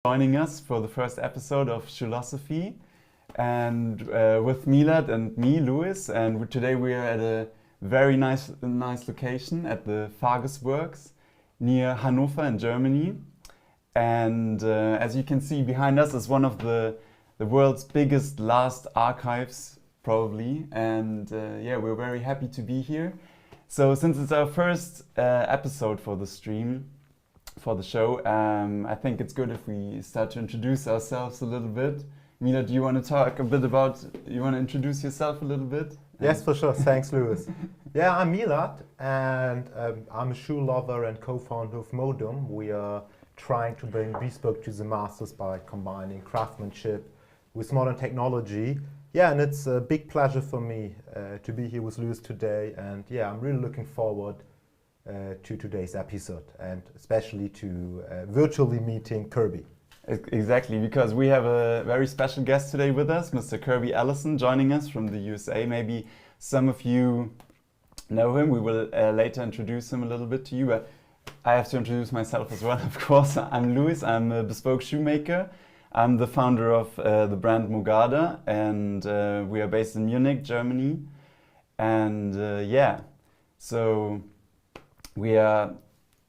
joining us for the first episode of Shoelosophy, and with Milad and me, Louis, and today we are at a very nice location at the Fages Works near Hanover in Germany. And as you can see behind us is one of the world's biggest last archives, probably. And yeah, we're very happy to be here. So since it's our first episode for the stream, for the show, I think it's good if we start to introduce ourselves a little bit. Mila, do you want to talk a bit about, you want to introduce yourself a little bit? Yes, for sure. Thanks, Louis. Yeah, I'm Milad, and I'm a shoe lover and co-founder of Modum. We are trying to bring bespoke to the masses by combining craftsmanship with modern technology. Yeah, and it's a big pleasure for me to be here with Louis today. And yeah, I'm really looking forward to today's episode, and especially to virtually meeting Kirby. Exactly, because we have a very special guest today with us, Mr. Kirby Allison, joining us from the USA. Maybe some of you know him. We will later introduce him a little bit to you, but I have to introduce myself as well, of course. I'm Louis, I'm a bespoke shoemaker. I'm the founder of the brand Mogada, and we are based in Munich, Germany. And yeah, so we are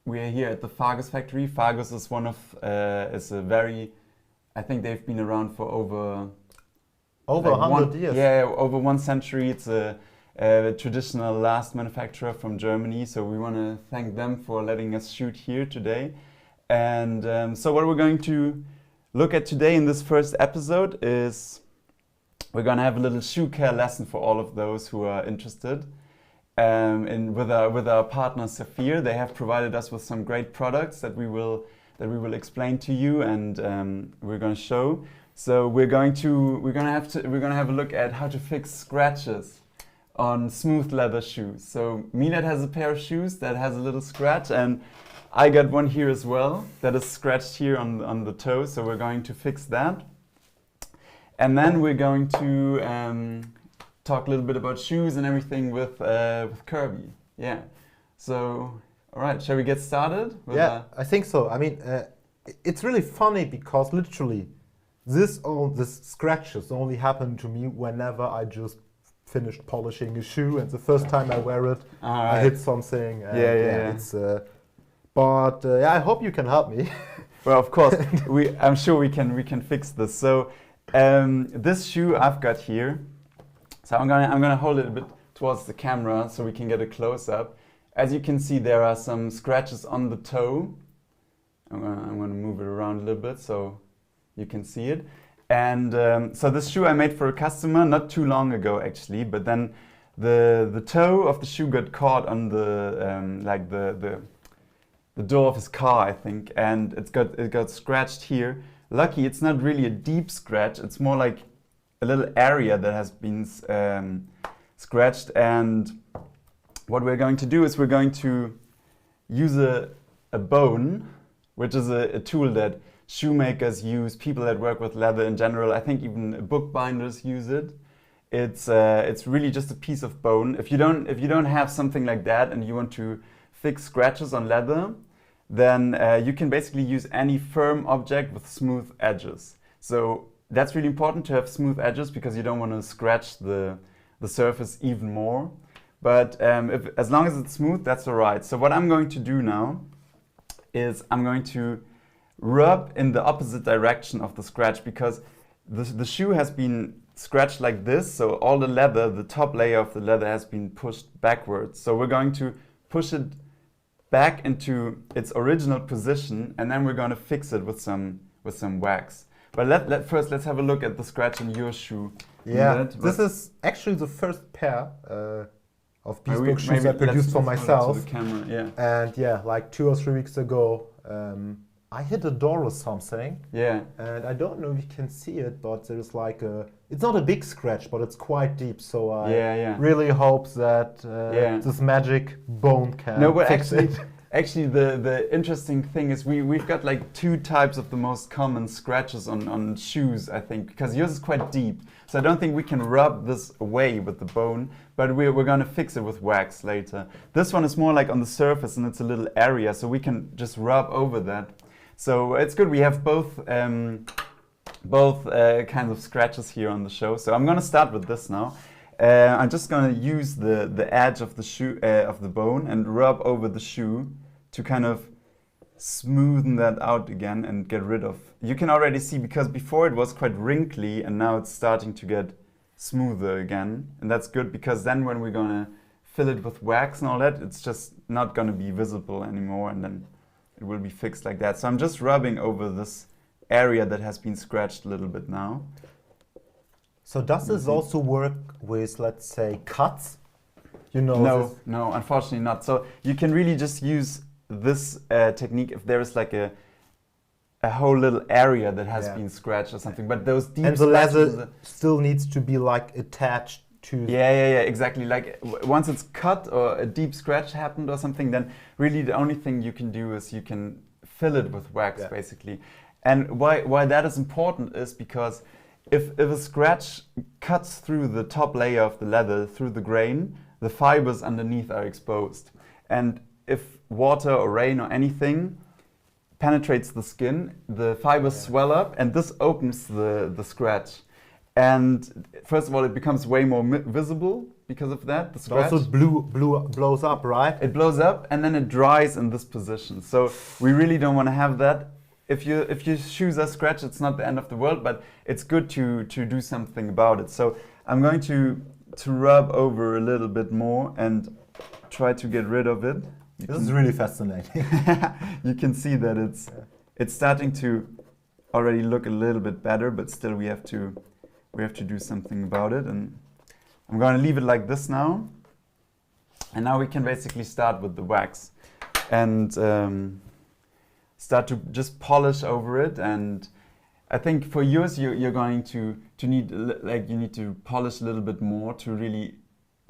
here at the Fages factory. Fages is one of, is a very, I think they've been around for over 100 years. Yeah, over 1 century. It's a traditional last manufacturer from Germany. So we want to thank them for letting us shoot here today. And so what we're going to look at today in this first episode is we're going to have a little shoe care lesson for all of those who are interested. With our partner Saphir, they have provided us with some great products that we will explain to you, and we're going to show. So we're going to have a look at how to fix scratches on smooth leather shoes. So Milad has a pair of shoes that has a little scratch, and I got one here as well that is scratched here on the toe. So we're going to fix that, and then we're going to talk a little bit about shoes and everything with Kirby. Yeah. So, all right, shall we get started? Yeah, I think so. I mean, it's really funny because literally this scratches only happen to me whenever I just finished polishing a shoe, and the first time I wear it, I hit something. Yeah. It's, but yeah, I hope you can help me. Well, of course, I'm sure we can fix this. So this shoe I've got here. So I'm gonna hold it a bit towards the camera so we can get a close-up. As you can see, there are some scratches on the toe. I'm gonna move it around a little bit so you can see it. And so this shoe I made for a customer not too long ago, actually. But then the toe of the shoe got caught on the door of his car, I think, and it got scratched here. Lucky, it's not really a deep scratch. It's more like a little area that has been scratched, and what we're going to do is we're going to use a bone, which is a tool that shoemakers use, people that work with leather in general. I think even bookbinders use it. It's really just a piece of bone. If you don't have something like that and you want to fix scratches on leather, then you can basically use any firm object with smooth edges. So that's really important to have smooth edges because you don't want to scratch the surface even more. But as long as it's smooth, that's all right. So what I'm going to do now is I'm going to rub in the opposite direction of the scratch, because the shoe has been scratched like this. So all the leather, the top layer of the leather has been pushed backwards. So we're going to push it back into its original position, and then we're going to fix it with some wax. But first let's have a look at the scratch in your shoe. Yeah, this is actually the first pair of bespoke shoes I produced for myself. To the camera, yeah. And yeah, like 2 or 3 weeks ago, I hit a door or something. Yeah. And I don't know if you can see it, but there's like it's not a big scratch, but it's quite deep. So I really hope that this magic bone can fix it. Actually, the interesting thing is we've got like 2 types of the most common scratches on shoes, I think, because yours is quite deep. So I don't think we can rub this away with the bone, but we're going to fix it with wax later. This one is more like on the surface, and it's a little area, so we can just rub over that. So it's good. We have both kinds of scratches here on the show. So I'm gonna start with this now. I'm just gonna use the edge of the shoe of the bone and rub over the shoe to kind of smoothen that out again and get rid of. You can already see, because before it was quite wrinkly and now it's starting to get smoother again, and that's good, because then when we're gonna fill it with wax and all that, it's just not gonna be visible anymore, and then it will be fixed like that. So I'm just rubbing over this area that has been scratched a little bit now. So does this also work with, let's say, cuts? You know, no, unfortunately not. So you can really just use this technique if there is like a whole little area that has been scratched or something. But those deep, and the leather still needs to be like attached to. Yeah, exactly. Like once it's cut or a deep scratch happened or something, then really the only thing you can do is you can fill it with wax, basically. And why that is important is because if a scratch cuts through the top layer of the leather, through the grain, the fibers underneath are exposed. And if water or rain or anything penetrates the skin, the fibers swell up, and this opens the scratch. And first of all, it becomes way more visible because of that, the scratch. Also blows up, right? It blows up and then it dries in this position. So we really don't want to have that. If your shoes are scratched, it's not the end of the world, but it's good to do something about it. So I'm going to rub over a little bit more and try to get rid of it. This is really fascinating. You can see that it's starting to already look a little bit better, but still we have to do something about it. And I'm going to leave it like this now. And now we can basically start with the wax and start to just polish over it. And I think for yours, you're going to need, like, you need to polish a little bit more to really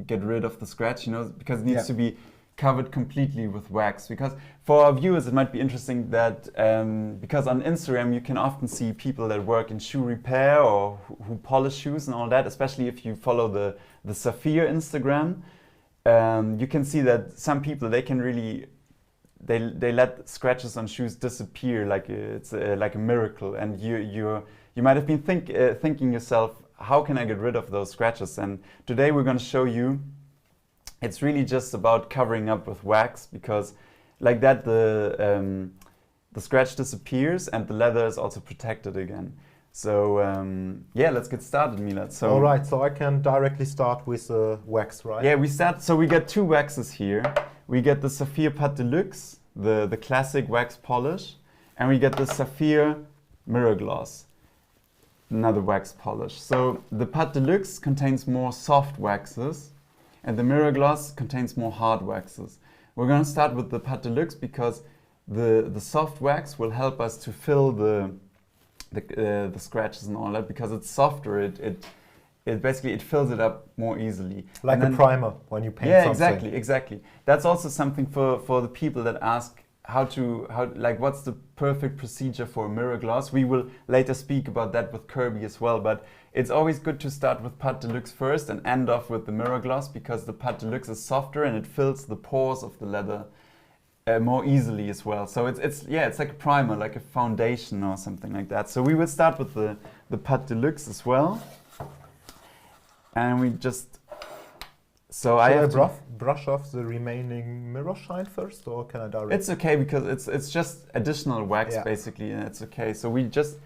get rid of the scratch, you know, because it needs to be covered completely with wax. Because for our viewers, it might be interesting that because on Instagram you can often see people that work in shoe repair or who polish shoes and all that, especially if you follow the Saphir Instagram. You can see that some people, they can really, they let scratches on shoes disappear like it's like a miracle. And you might have been thinking yourself, how can I get rid of those scratches? And today we're going to show you it's really just about covering up with wax, because like that the scratch disappears and the leather is also protected again. So yeah, let's get started, Milad. So all right, so I can directly start with wax, right? Yeah, we start. So we get two waxes here. We get the Saphir Pâte Deluxe, the classic wax polish, and we get the Saphir Mirror Gloss, another wax polish. So the Pâte Deluxe contains more soft waxes, and the Mirror Gloss contains more hard waxes. We're going to start with the Pâte Deluxe because the soft wax will help us to fill the scratches and all that, because it's softer. It basically fills it up more easily. Like a primer when you paint something. Yeah, exactly. That's also something for the people that ask like what's the perfect procedure for a mirror gloss. We will later speak about that with Kirby as well, but it's always good to start with Pâte Deluxe first and end off with the mirror gloss, because the Pâte Deluxe is softer and it fills the pores of the leather more easily as well. So it's like a primer, like a foundation or something like that. So we will start with the Pâte Deluxe as well, and we just. So I have to brush off the remaining mirror shine first, or can I directly? It's okay, because it's just additional wax basically, and it's okay. So we just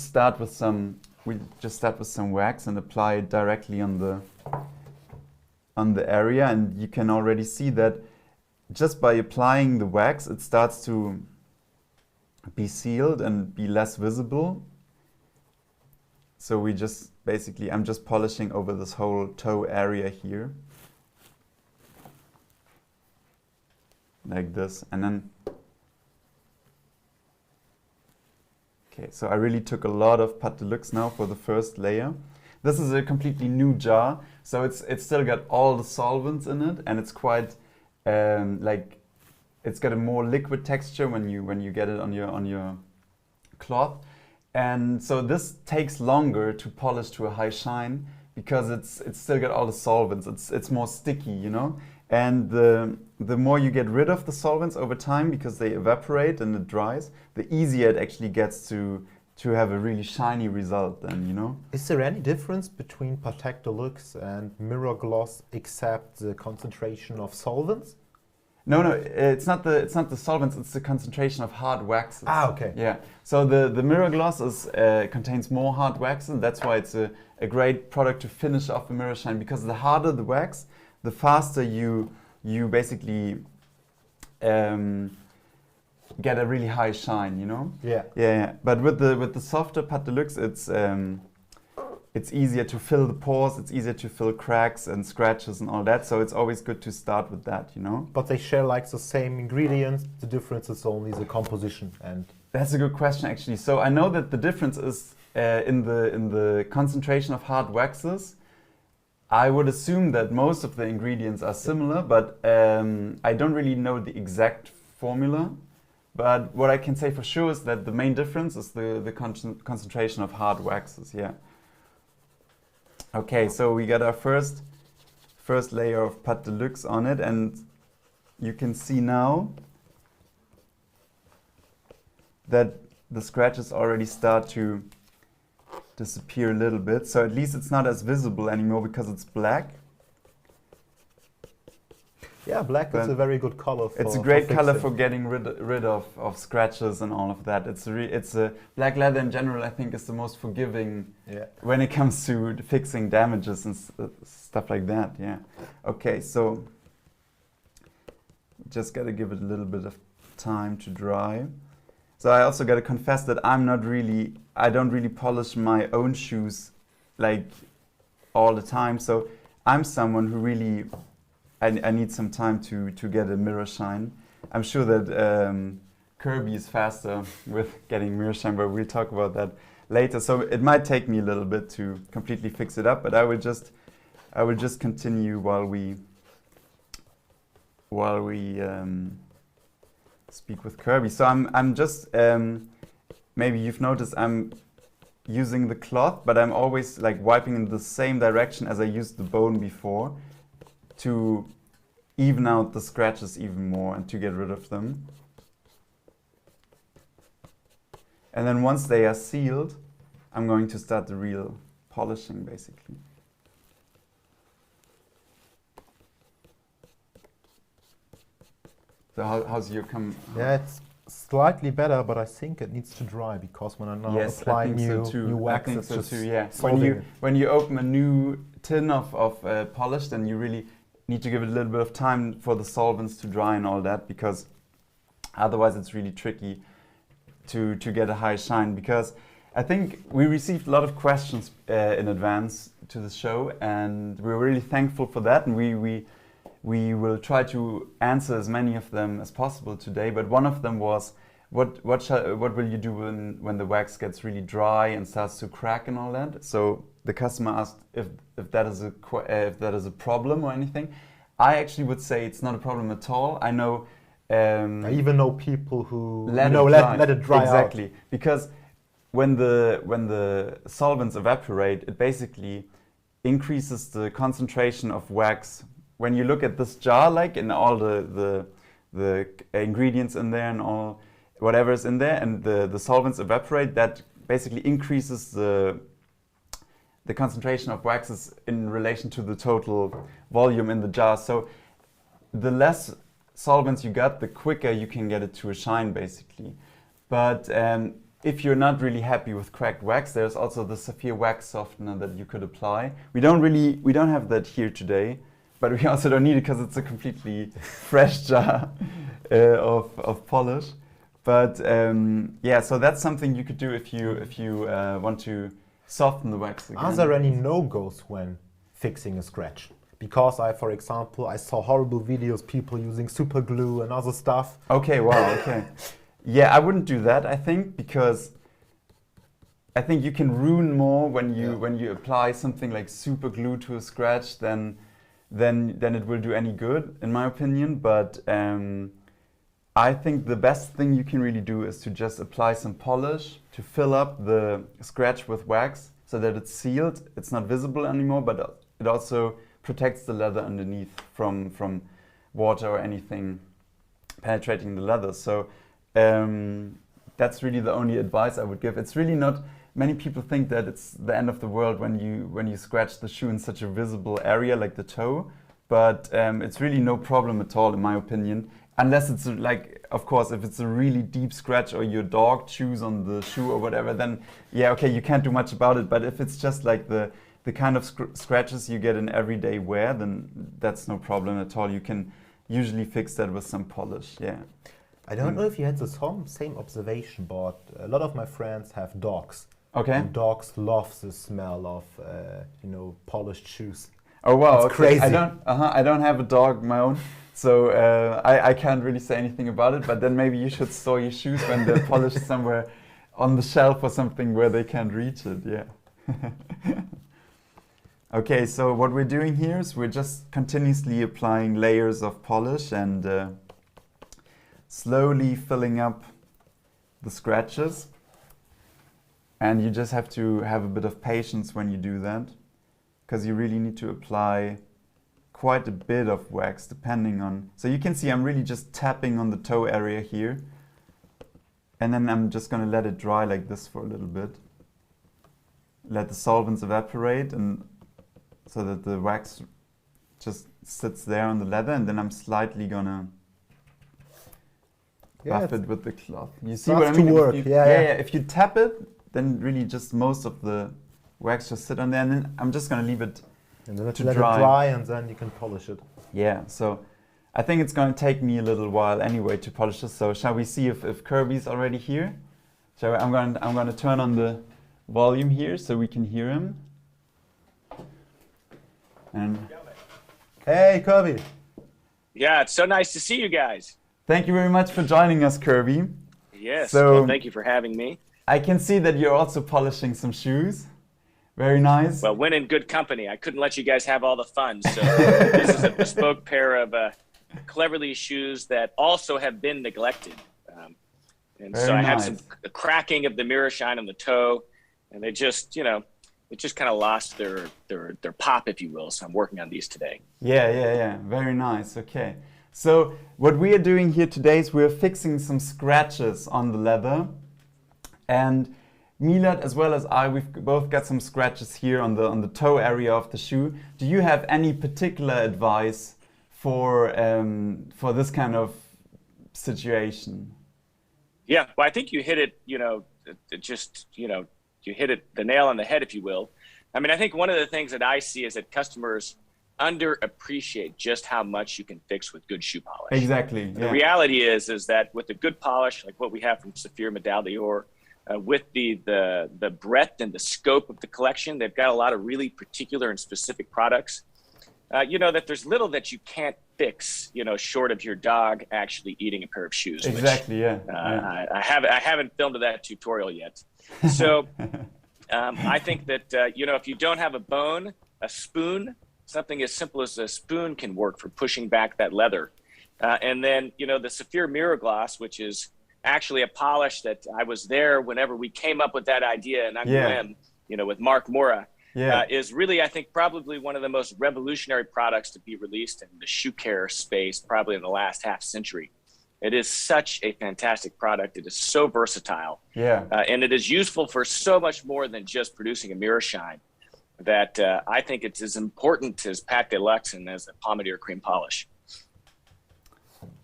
start with some wax and apply it directly on the area, and you can already see that just by applying the wax, it starts to be sealed and be less visible. So we just basically, I'm just polishing over this whole toe area here. Like this, and then okay, so I really took a lot of Pâte Deluxe now for the first layer. This is a completely new jar, so it's still got all the solvents in it, and it's quite like it's got a more liquid texture when you get it on your cloth, and so this takes longer to polish to a high shine because it's still got all the solvents. It's more sticky, you know. And the more you get rid of the solvents over time, because they evaporate and it dries, the easier it actually gets to have a really shiny result then, you know? Is there any difference between Patek Deluxe and Mirror Gloss except the concentration of solvents? No, it's not the solvents, it's the concentration of hard waxes. Ah, okay. Yeah. So the Mirror Gloss contains more hard waxes, and that's why it's a great product to finish off the mirror shine, because the harder the wax, the faster you basically get a really high shine, you know? Yeah. Yeah. But with the softer Pat Deluxe, it's easier to fill the pores, it's easier to fill cracks and scratches and all that. So it's always good to start with that, you know? But they share like the same ingredients. The difference is only the composition. And that's a good question, actually. So I know that the difference is in the concentration of hard waxes. I would assume that most of the ingredients are similar, but I don't really know the exact formula. But what I can say for sure is that the main difference is the concentration of hard waxes, yeah. Okay, so we got our first layer of Pat Deluxe on it, and you can see now that the scratches already start to disappear a little bit. So at least it's not as visible anymore because it's black. Yeah, black is a very good color for it's a great color fixing. for getting rid of scratches and all of that. It's a black leather in general, I think, is the most forgiving when it comes to fixing damages and stuff like that. Yeah. Okay, so just got to give it a little bit of time to dry. So I also got to confess that I don't really polish my own shoes like all the time. So I'm someone who really I need some time to get a mirror shine. I'm sure that Kirby is faster with getting mirror shine, but we'll talk about that later. So it might take me a little bit to completely fix it up, but I will just continue while we speak with Kirby. So I'm just maybe you've noticed I'm using the cloth, but I'm always like wiping in the same direction as I used the bone before, to even out the scratches even more and to get rid of them. And then once they are sealed, I'm going to start the real polishing, basically. So how's your Yeah, it's slightly better, but I think it needs to dry, because when I now apply new wax, I think it's so just too, yeah. solving When you open a new tin of polish, then you really need to give it a little bit of time for the solvents to dry and all that, because otherwise it's really tricky to get a high shine. Because I think we received a lot of questions in advance to the show, and we're really thankful for that, and we will try to answer as many of them as possible today. But one of them was, what will you do when the wax gets really dry and starts to crack and all that? So the customer asked if that is a problem or anything. I actually would say it's not a problem at all. I know. I even know people who let it dry exactly out. Because when the solvents evaporate, it basically increases the concentration of wax. When you look at this jar, like in all the ingredients in there and all whatever is in there, and the solvents evaporate, that basically increases the concentration of waxes in relation to the total volume in the jar. So the less solvents you got, the quicker you can get it to a shine, basically. But if you're not really happy with cracked wax, there's also the Saphir wax softener that you could apply. We don't have that here today, but we also don't need it because it's a completely fresh jar of polish. But yeah, so that's something you could do if you want to soften the wax again. Are there any no-goes when fixing a scratch? Because for example, I saw horrible videos, people using super glue and other stuff. Okay, wow, okay. Yeah, I wouldn't do that, I think, because I think you can ruin more when you apply something like super glue to a scratch than it will do any good, in my opinion. But I think the best thing you can really do is to just apply some polish to fill up the scratch with wax so that it's sealed, it's not visible anymore, but it also protects the leather underneath from water or anything penetrating the leather. So that's really the only advice I would give. It's really not. Many people think that it's the end of the world when you scratch the shoe in such a visible area like the toe, but it's really no problem at all, in my opinion. Unless it's like, of course, if it's a really deep scratch or your dog chews on the shoe or whatever, then yeah, okay, you can't do much about it. But if it's just like the kind of scratches you get in everyday wear, then that's no problem at all. You can usually fix that with some polish, yeah. I don't know if you had the same observation, but a lot of my friends have dogs. Okay. And dogs love the smell of, polished shoes. Oh wow, it's okay. crazy. I don't have a dog of my own, so I can't really say anything about it. But then maybe you should store your shoes when they're polished somewhere on the shelf or something where they can't reach it. Yeah. Okay, so what we're doing here is we're just continuously applying layers of polish and slowly filling up the scratches. And you just have to have a bit of patience when you do that, because you really need to apply quite a bit of wax depending on... So you can see I'm really just tapping on the toe area here. And then I'm just going to let it dry like this for a little bit. Let the solvents evaporate and so that the wax just sits there on the leather, and then I'm slightly going to buff it with the cloth. You see what I mean? Work. Yeah. If you tap it, then really just most of the wax just sit on there, and then I'm just going to leave it and then to let dry. it dry, and then you can polish it. Yeah, so I think it's going to take me a little while anyway to polish this. So shall we see if Kirby's already here? So I'm going to turn on the volume here so we can hear him. And hey, Kirby. Yeah, it's so nice to see you guys. Thank you very much for joining us, Kirby. Yes, So- well, thank you for having me. I can see that you're also polishing some shoes. Very nice. Well, when in good company, I couldn't let you guys have all the fun. So this is a bespoke pair of cleverly shoes that also have been neglected. And so Very I had nice. some cracking of the mirror shine on the toe, and they just, it just kind of lost their pop, if you will. So I'm working on these today. Yeah. Very nice. Okay. So what we are doing here today is we're fixing some scratches on the leather. And Milad, as well as I, we've both got some scratches here on the toe area of the shoe. Do you have any particular advice for this kind of situation? Yeah, well, I think you hit it, you hit it the nail on the head, if you will. I mean, I think one of the things that I see is that customers underappreciate just how much you can fix with good shoe polish. Exactly. The reality is that with a good polish, like what we have from Saphir Medallior, with the breadth and the scope of the collection, they've got a lot of really particular and specific products. That there's little that you can't fix, short of your dog actually eating a pair of shoes. Exactly. Which, I haven't filmed that tutorial yet. So I think that if you don't have a bone, a spoon, something as simple as a spoon can work for pushing back that leather. And then the Saphir Mirror Gloss, which is actually a polish that I was there whenever we came up with that idea in Angoulême, with Mark Mora, is really, I think, probably one of the most revolutionary products to be released in the Shoecare space, probably in the last half century. It is such a fantastic product. It is so versatile. And it is useful for so much more than just producing a mirror shine, that I think it's as important as Pat Deluxe and as a Pomadier cream polish.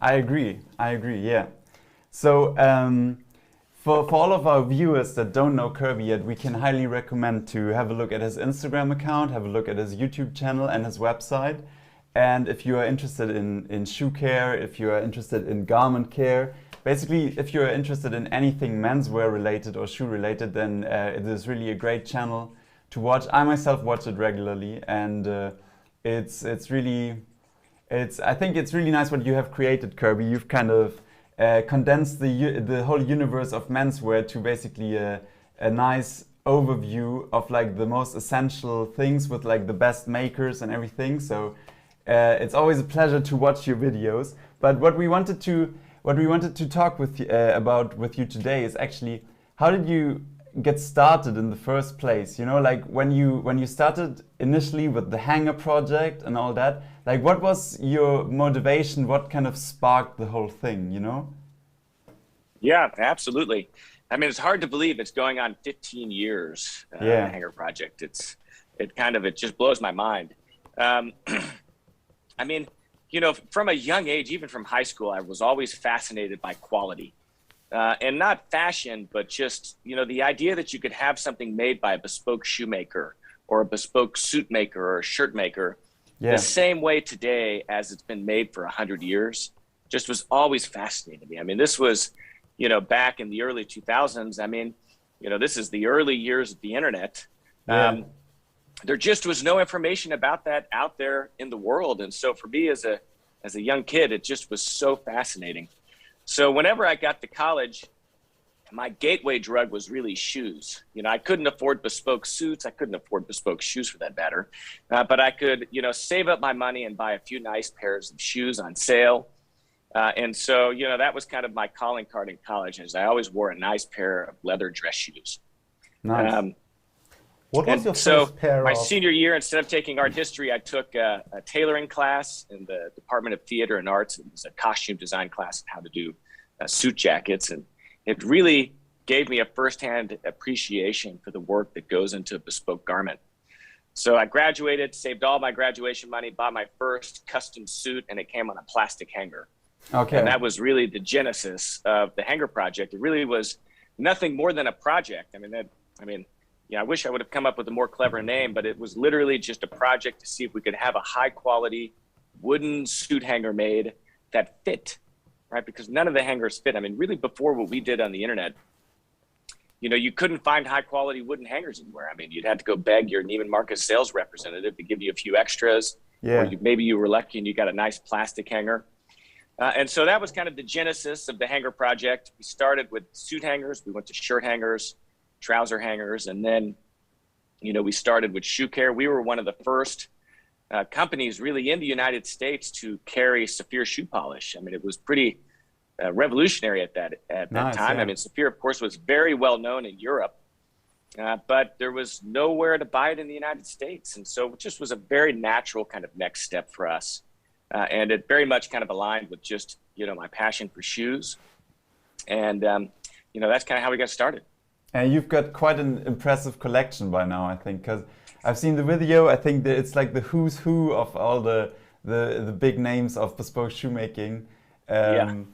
I agree, yeah. So for all of our viewers that don't know Kirby yet, we can highly recommend to have a look at his Instagram account, have a look at his YouTube channel and his website. And if you are interested in shoe care, if you are interested in garment care, basically if you are interested in anything menswear related or shoe related, then it is really a great channel to watch. I myself watch it regularly, and I think it's really nice what you have created, Kirby. You've kind of condensed the whole universe of menswear to basically a nice overview of like the most essential things with like the best makers and everything. So it's always a pleasure to watch your videos. But what we wanted to talk about with you today is actually, how did you get started in the first place? You know, like when you started initially with the hanger project and all that, like what was your motivation? What kind of sparked the whole thing, you know? Yeah, absolutely. I mean, it's hard to believe it's going on 15 years, the hanger project. It just blows my mind. I mean, you know, from a young age, even from high school, I was always fascinated by quality. And not fashion, but just, you know, the idea that you could have something made by a bespoke shoemaker or a bespoke suit maker or a shirt maker the same way today as it's been made for 100 years just was always fascinating to me. I mean, this was, you know, back in the early 2000s. I mean, you know, this is the early years of the internet. There just was no information about that out there in the world. And so for me as a young kid, it just was so fascinating. So whenever I got to college, my gateway drug was really shoes. You know, I couldn't afford bespoke suits. I couldn't afford bespoke shoes for that matter. But I could, you know, save up my money and buy a few nice pairs of shoes on sale. And so, you know, that was kind of my calling card in college, is I always wore a nice pair of leather dress shoes. Nice. What was your first pair my senior year, instead of taking art history, I took a tailoring class in the Department of Theater and Arts. It was a costume design class on how to do suit jackets. And it really gave me a firsthand appreciation for the work that goes into a bespoke garment. So I graduated, saved all my graduation money, bought my first custom suit, and it came on a plastic hanger. Okay. And that was really the genesis of the hanger project. It really was nothing more than a project. I wish I would have come up with a more clever name, but it was literally just a project to see if we could have a high quality wooden suit hanger made that fit, right? Because none of the hangers fit. I mean, really before what we did on the internet, you know, you couldn't find high quality wooden hangers anywhere. I mean, you'd have to go beg your Neiman Marcus sales representative to give you a few extras. Or maybe you were lucky and you got a nice plastic hanger. And so that was kind of the genesis of the hanger project. We started with suit hangers. We went to shirt hangers, trouser hangers, and then, you know, we started with Shoecare. We were one of the first companies really in the United States to carry Saphir shoe polish. I mean, it was pretty revolutionary at that time. Yeah. I mean, Saphir, of course, was very well known in Europe, but there was nowhere to buy it in the United States. And so it just was a very natural kind of next step for us. And it very much kind of aligned with just, you know, my passion for shoes. And, you know, that's kind of how we got started. And you've got quite an impressive collection by now, I think, because I've seen the video. I think that it's like the who's who of all the big names of bespoke shoemaking. Well,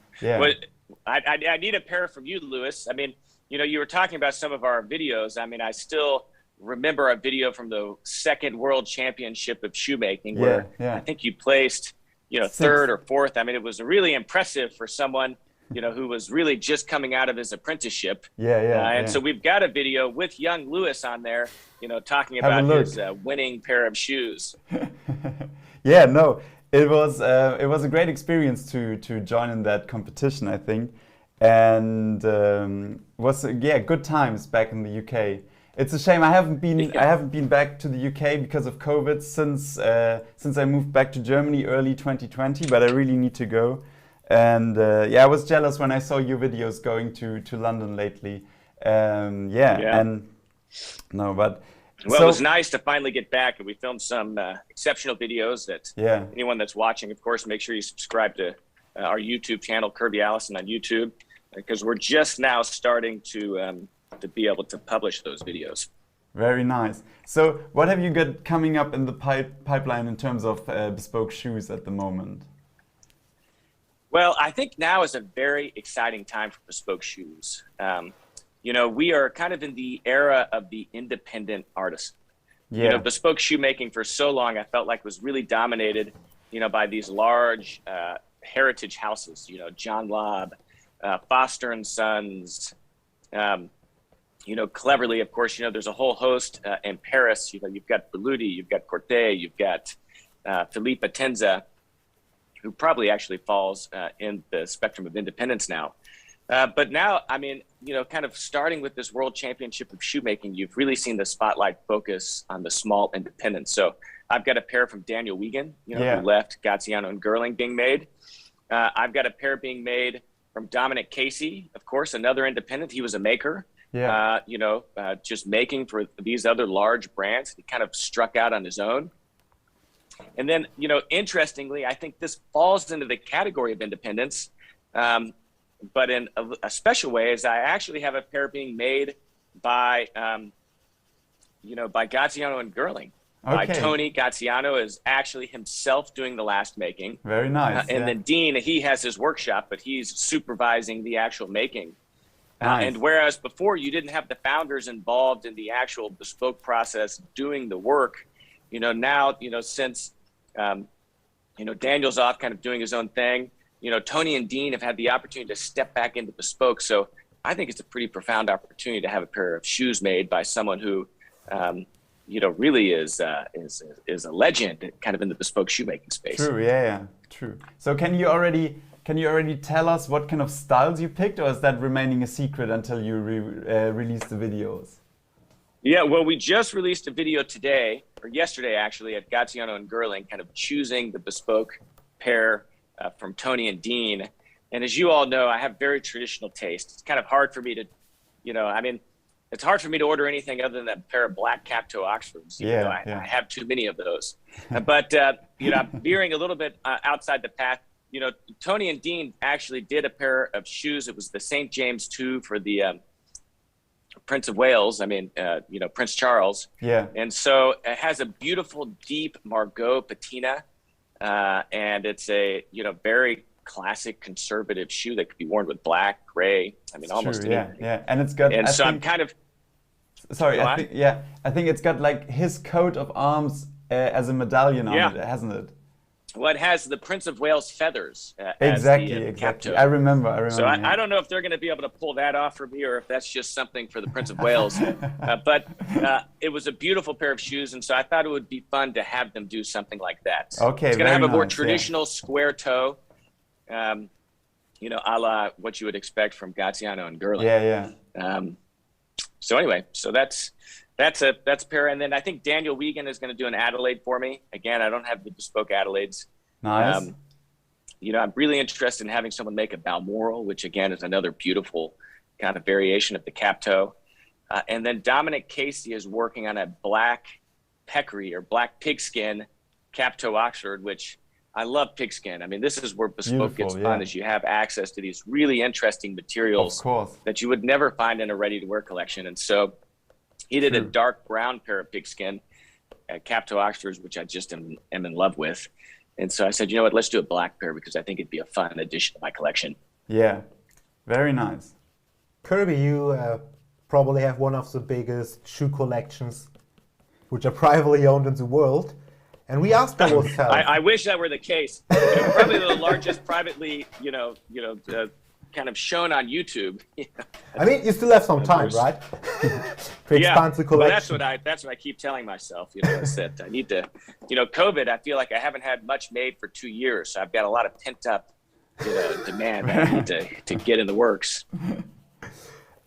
I need a pair from you, Louis. I mean, you know, you were talking about some of our videos. I mean, I still remember a video from the second World Championship of shoemaking where I think you placed, you know, third or fourth. I mean, it was really impressive for someone, you know, who was really just coming out of his apprenticeship. And so we've got a video with young Louis on there, you know, talking about his winning pair of shoes. It was a great experience to join in that competition, I think, and was good times back in the UK. It's a shame I haven't been back to the UK because of COVID since I moved back to Germany early 2020, but I really need to go. And I was jealous when I saw your videos going to London lately. Well, it was nice to finally get back, and we filmed some exceptional videos that anyone that's watching, of course, make sure you subscribe to our YouTube channel, Kirby Allison on YouTube, because we're just now starting to be able to publish those videos. Very nice. So what have you got coming up in the pipeline in terms of bespoke shoes at the moment? Well, I think now is a very exciting time for bespoke shoes. You know, we are kind of in the era of the independent artisan. You know, bespoke shoemaking for so long, I felt like was really dominated, you know, by these large heritage houses, you know, John Lobb, Foster and Sons, you know, Cleverly, of course, you know, there's a whole host in Paris. You know, you've got Berluti, you've got Cortet, you've got Philippe Atenza, who probably actually falls in the spectrum of independence now. But now, I mean, you know, kind of starting with this World Championship of Shoemaking, you've really seen the spotlight focus on the small independents. So I've got a pair from Daniel Wiegand, you know, who left Gaziano and Gerling being made. I've got a pair being made from Dominic Casey, of course, another independent. He was a maker. just making for these other large brands. He kind of struck out on his own. And then, interestingly, I think this falls into the category of independence, but in a special way is I actually have a pair being made by, by Gaziano and Gerling. Okay. By Tony. Gaziano is actually himself doing the last making. Very nice. And then Dean, he has his workshop, but he's supervising the actual making. Nice. And whereas before you didn't have the founders involved in the actual bespoke process doing the work, now, since, Daniel's off kind of doing his own thing, Tony and Dean have had the opportunity to step back into bespoke. So I think it's a pretty profound opportunity to have a pair of shoes made by someone who, really is a legend kind of in the bespoke shoemaking space. True, yeah, true. So can you already tell us what kind of styles you picked, or is that remaining a secret until you release the videos? Yeah, well, we just released a video today, or yesterday actually, at Gaziano and Gerling, kind of choosing the bespoke pair from Tony and Dean. And as you all know, I have very traditional taste. It's kind of hard for me to, it's hard for me to order anything other than that pair of black cap-toe Oxfords. I have too many of those. But, I'm veering a little bit outside the path. Tony and Dean actually did a pair of shoes. It was the St. James 2 for the Prince of Wales. Prince Charles. Yeah. And so it has a beautiful, deep Margot patina. And it's a, very classic conservative shoe that could be worn with black, gray. Almost anything. Yeah. And it's got, I'm kind of, sorry, I think it's got like his coat of arms as a medallion on it, hasn't it? Well, it has the Prince of Wales feathers. Exactly. Cap-toe. I remember. So I don't know if they're going to be able to pull that off for me, or if that's just something for the Prince of Wales. But it was a beautiful pair of shoes, and so I thought it would be fun to have them do something like that. Okay, it's going to have a more traditional square toe, a la what you would expect from Gaziano and Gerling. Yeah. So anyway, so that's a pair. And then I think Daniel Wiegand is going to do an Adelaide for me. Again, I don't have the bespoke Adelaides. Nice. I'm really interested in having someone make a Balmoral, which again is another beautiful kind of variation of the cap toe. And then Dominic Casey is working on a black peccary or black pigskin cap toe Oxford, which I love pigskin. This is where bespoke gets fun, is you have access to these really interesting materials that you would never find in a ready-to-wear collection. And so he did a dark brown pair of pigskin cap toe Oxfords, which I just am in love with. And so I said, you know what, let's do a black pair because I think it'd be a fun addition to my collection. Yeah, very nice. Kirby, you probably have one of the biggest shoe collections which are privately owned in the world. And we asked ourselves. I wish that were the case. Probably the largest privately, kind of shown on YouTube. You still have some time, right? To expand the collection. Well, that's what I keep telling myself. Is that I need to, COVID. I feel like I haven't had much made for 2 years, so I've got a lot of pent up, demand that I need to get in the works.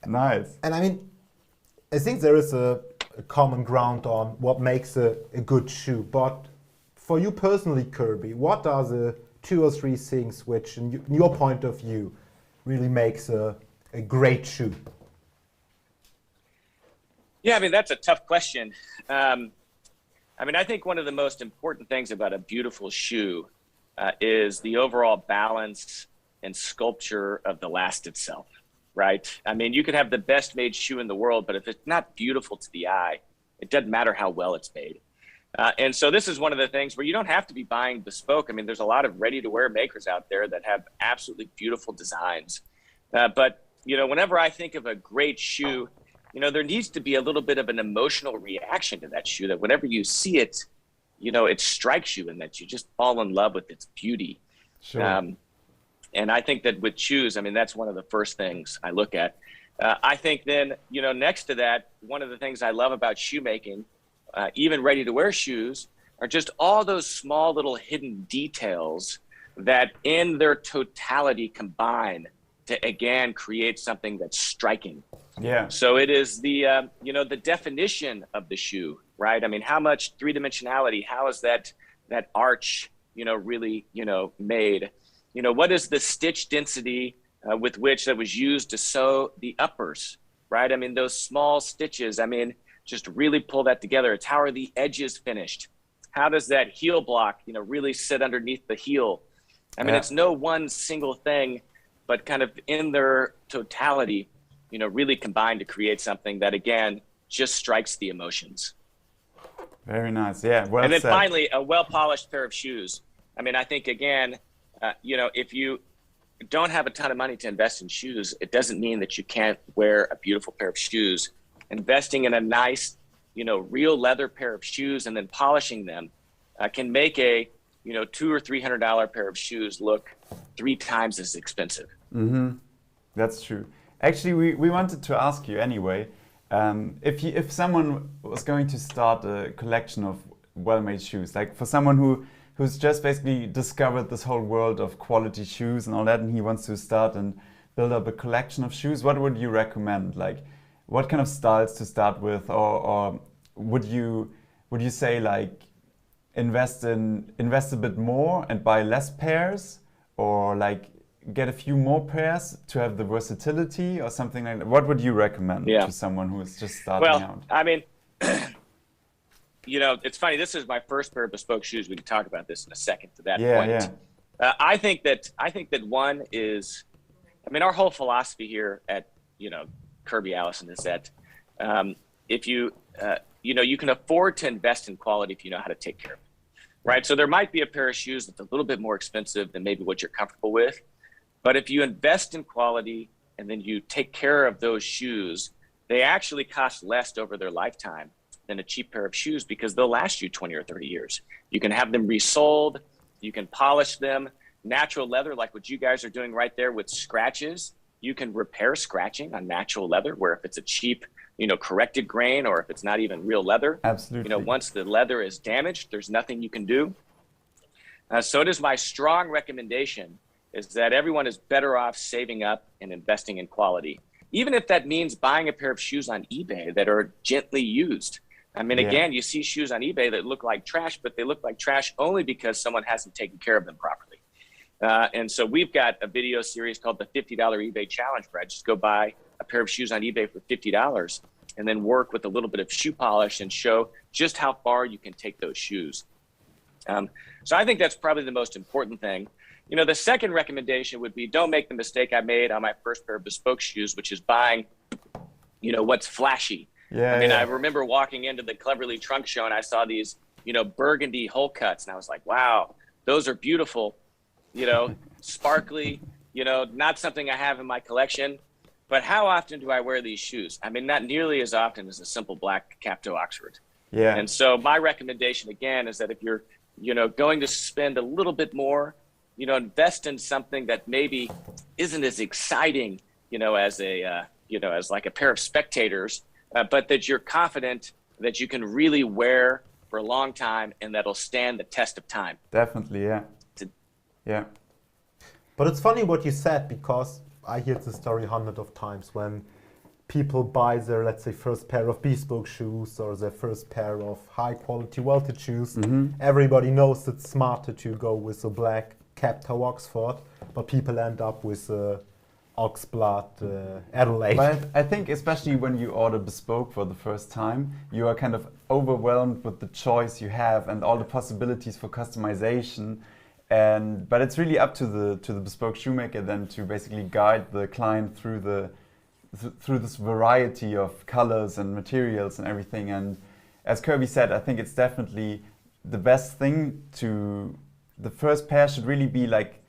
Nice. And I think there is a common ground on what makes a good shoe. But for you personally, Kirby, what are the 2 or 3 things which, in your point of view, really makes a great shoe? Yeah, that's a tough question. I think one of the most important things about a beautiful shoe is the overall balance and sculpture of the last itself. Right? You could have the best made shoe in the world, but if it's not beautiful to the eye, it doesn't matter how well it's made. And so this is one of the things where you don't have to be buying bespoke. There's a lot of ready-to-wear makers out there that have absolutely beautiful designs. But, whenever I think of a great shoe, there needs to be a little bit of an emotional reaction to that shoe, that whenever you see it, it strikes you and that you just fall in love with its beauty. Sure. And I think that with shoes, that's one of the first things I look at. I think then, next to that, one of the things I love about shoemaking, even ready-to-wear shoes, are just all those small little hidden details that in their totality combine to, again, create something that's striking. Yeah. So it is the, the definition of the shoe, right? How much three-dimensionality, how is that arch, really, made? What is the stitch density with which that was used to sew the uppers? right? I mean, those small stitches, I mean, just really pull that together. It's how are the edges finished? How does that heel block, you know, really sit underneath the heel? I mean, it's no one single thing, but kind of in their totality, you know, really combined to create something that, again, just strikes the emotions. Very nice. Yeah. Well and then said. finally, a well-polished pair of shoes. I mean, I think, again, you know, if you don't have a ton of money to invest in shoes, it doesn't mean that you can't wear a beautiful pair of shoes. Investing in a nice, you know, real leather pair of shoes and then polishing them can make a, you know, $200 or $300 pair of shoes look 3 times as expensive. That's true. Actually, we wanted to ask you anyway, if someone was going to start a collection of well-made shoes, like for someone who's just basically discovered this whole world of quality shoes and all that, and he wants to start and build up a collection of shoes, what would you recommend? Like, what kind of styles to start with, or would you say like invest a bit more and buy less pairs, or like get a few more pairs to have the versatility or something like that? What would you recommend to someone who is just starting out? I mean, you know, it's funny. This is my first pair of bespoke shoes. We can talk about this in a second to that point. Yeah. I think that one is, I mean, our whole philosophy here at, you know, Kirby Allison is that if you, you know, you can afford to invest in quality if you know how to take care of it, right? So there might be a pair of shoes that's a little bit more expensive than maybe what you're comfortable with. But if you invest in quality and then you take care of those shoes, they actually cost less over their lifetime than a cheap pair of shoes because they'll last you 20 or 30 years. You can have them resoled, you can polish them. Natural leather, like what you guys are doing right there with scratches, you can repair scratching on natural leather, where if it's a cheap, you know, corrected grain, or if it's not even real leather, absolutely, you know, once the leather is damaged, there's nothing you can do. So it is my strong recommendation is that everyone is better off saving up and investing in quality, even if that means buying a pair of shoes on eBay that are gently used. I mean, again, you see shoes on eBay that look like trash, but they look like trash only because someone hasn't taken care of them properly. And so we've got a video series called the $50 eBay Challenge, where I just go buy a pair of shoes on eBay for $50 and then work with a little bit of shoe polish and show just how far you can take those shoes. So I think that's probably the most important thing. You know, the second recommendation would be don't make the mistake I made on my first pair of bespoke shoes, which is buying, you know, what's flashy. I mean, I remember walking into the Cleverly Trunk Show and I saw these, you know, burgundy hole cuts, and I was like, wow, those are beautiful, you know, sparkly, you know, not something I have in my collection. But how often do I wear these shoes? I mean, not nearly as often as a simple black cap-toe Oxford. And so my recommendation, again, is that if you're, you know, going to spend a little bit more, you know, invest in something that maybe isn't as exciting, you know, as a, you know, as like a pair of Spectators, but that you're confident that you can really wear for a long time and that'll stand the test of time. Definitely, yeah. But it's funny what you said, because I hear the story hundreds of times when people buy their, let's say, first pair of bespoke shoes or their first pair of high quality welted shoes. Everybody knows it's smarter to go with a black cap-toe Oxford, but people end up with Oxblood Adelaide. But I think especially when you order bespoke for the first time, you are kind of overwhelmed with the choice you have and all the possibilities for customization. But it's really up to the bespoke shoemaker then to basically guide the client through this variety of colors and materials and everything. And as Kirby said, I think it's definitely the best thing the first pair should really be like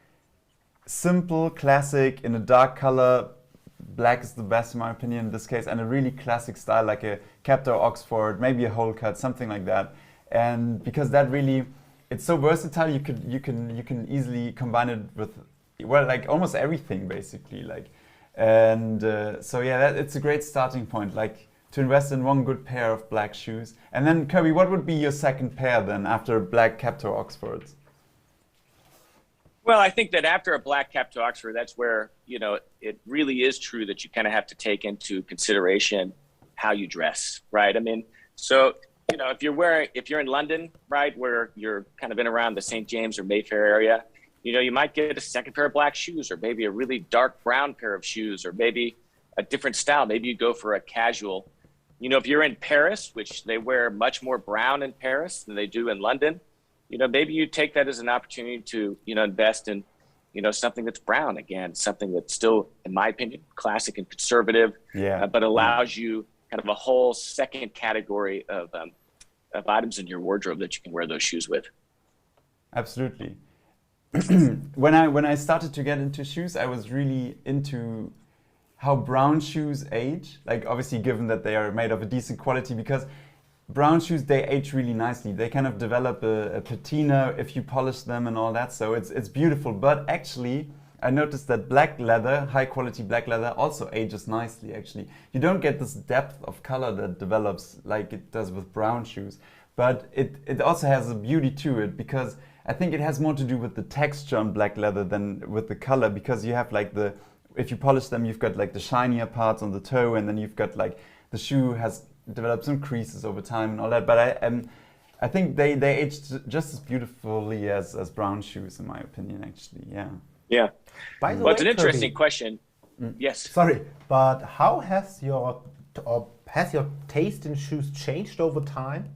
simple, classic, in a dark color. Black is the best in my opinion in this case, and a really classic style like a cap-toe Oxford, maybe a hole cut, something like that. And because that really, it's so versatile, you can easily combine it with, well, like almost everything basically. Like, and so yeah, it's a great starting point, like to invest in one good pair of black shoes. And then Kirby, what would be your second pair then after black cap-toe Oxfords? Well, I think that after a black cap-toe Oxford, that's where, you know, it really is true that you kind of have to take into consideration how you dress, right? I mean, so, you know, if you're in London, right, where you're kind of in around the St. James or Mayfair area, you know, you might get a second pair of black shoes, or maybe a really dark brown pair of shoes, or maybe, a different style. Maybe you go for a casual. You know, if you're in Paris, which they wear much more brown in Paris than they do in London, you know, maybe you take that as an opportunity to, you know, invest in, you know, something that's brown again, something that's still, in my opinion, classic and conservative, but allows you kind of a whole second category of items in your wardrobe that you can wear those shoes with. Absolutely. When I started to get into shoes, I was really into how brown shoes age. Like, obviously, given that they are made of a decent quality, because brown shoes, they age really nicely. They kind of develop a patina if you polish them and all that. So it's beautiful. But actually, I noticed that black leather, high quality black leather, also ages nicely. Actually, you don't get this depth of color that develops like it does with brown shoes. But it also has a beauty to it, because I think it has more to do with the texture on black leather than with the color, because you have like if you polish them, you've got like the shinier parts on the toe, and then you've got like the shoe has developed some creases over time and all that. But I think they age just as beautifully as brown shoes, in my opinion, actually. Yeah. Yeah. By the Well, way, it's an interesting Kirby, question. Yes. Sorry, but how has your taste in shoes changed over time?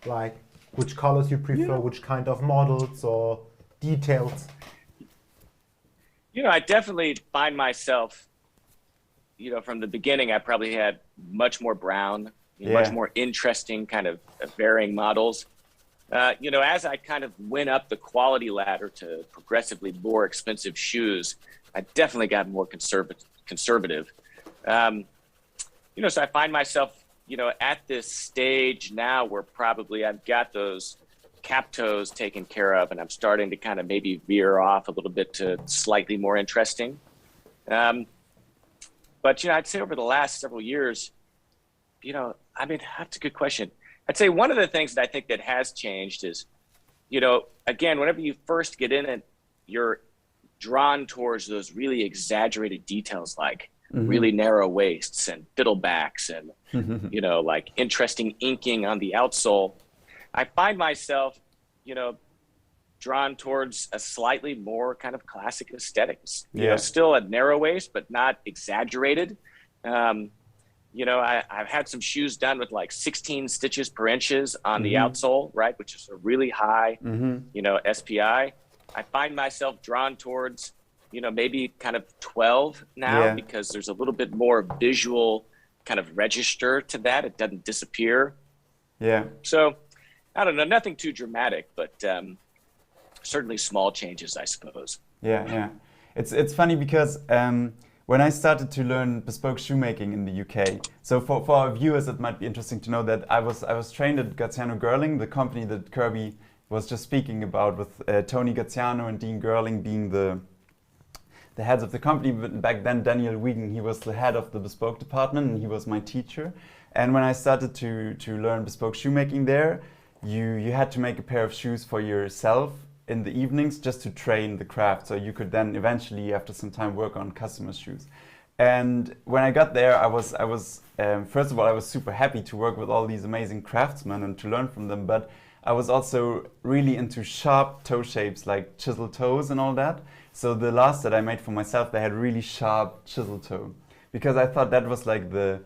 Like, which colors you prefer, which kind of models or details? You know, I definitely find myself, you know, from the beginning, I probably had much more brown, much more interesting kind of varying models. You know, as I kind of went up the quality ladder to progressively more expensive shoes, I definitely got more conservative. You know, so I find myself, you know, at this stage now where probably I've got those cap toes taken care of, and I'm starting to kind of maybe veer off a little bit to slightly more interesting. But, you know, I'd say over the last several years, you know, I mean, that's a good question. I'd say one of the things that I think that has changed is, you know, again, whenever you first get in it, you're drawn towards those really exaggerated details, like really narrow waists and fiddlebacks and, you know, like interesting inking on the outsole. I find myself, you know, drawn towards a slightly more kind of classic aesthetics. You know, still a narrow waist, but not exaggerated. You know, I've had some shoes done with like 16 stitches per inches on the outsole, right, which is a really high, you know, SPI. I find myself drawn towards, you know, maybe kind of 12 now, because there's a little bit more visual kind of register to that. It doesn't disappear. Yeah. So, I don't know, nothing too dramatic, but certainly small changes, I suppose. Yeah. It's funny because when I started to learn bespoke shoemaking in the UK, so for our viewers, it might be interesting to know that I was trained at Graziano Girling, the company that Kirby was just speaking about, with Tony Graziano and Dean Girling being the heads of the company. But back then, Daniel Wiegand, he was the head of the bespoke department, and he was my teacher. And when I started to learn bespoke shoemaking there, you had to make a pair of shoes for yourself in the evenings just to train the craft, so you could then eventually, after some time, work on customer shoes. And when I got there, I was first of all, I was super happy to work with all these amazing craftsmen and to learn from them, but I was also really into sharp toe shapes, like chisel toes and all that. So the last that I made for myself, they had really sharp chisel toe, because I thought that was like the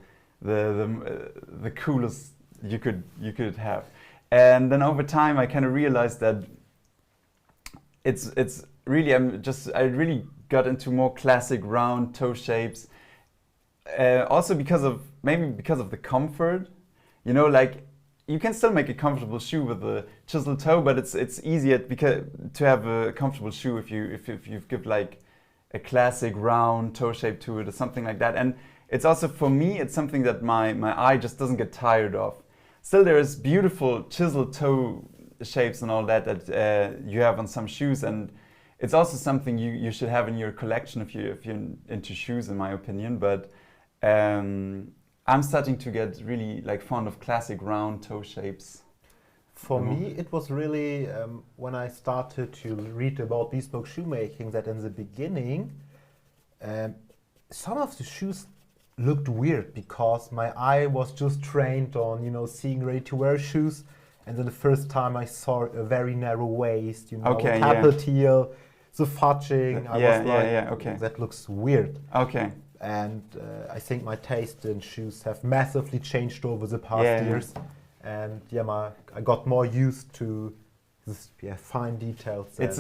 coolest you could have. And then over time, I kind of realized that it's really, I really got into more classic round toe shapes. Also because of the comfort, you know, like you can still make a comfortable shoe with a chisel toe, but it's easier to have a comfortable shoe if you give like a classic round toe shape to it or something like that. And it's also, for me, it's something that my eye just doesn't get tired of. Still, there is beautiful chisel toe shapes and all that you have on some shoes, and it's also something you should have in your collection if you're into shoes, in my opinion. But I'm starting to get really like fond of classic round toe shapes. For me, it was really when I started to read about bespoke shoemaking that in the beginning, some of the shoes looked weird because my eye was just trained on, you know, seeing ready-to-wear shoes. And then the first time I saw a very narrow waist, you know, tapel heel, the fudging, I was like, okay, that looks weird. Okay. and I think my taste in shoes have massively changed over the past Yeah. years. And yeah, I got more used to this fine details. It's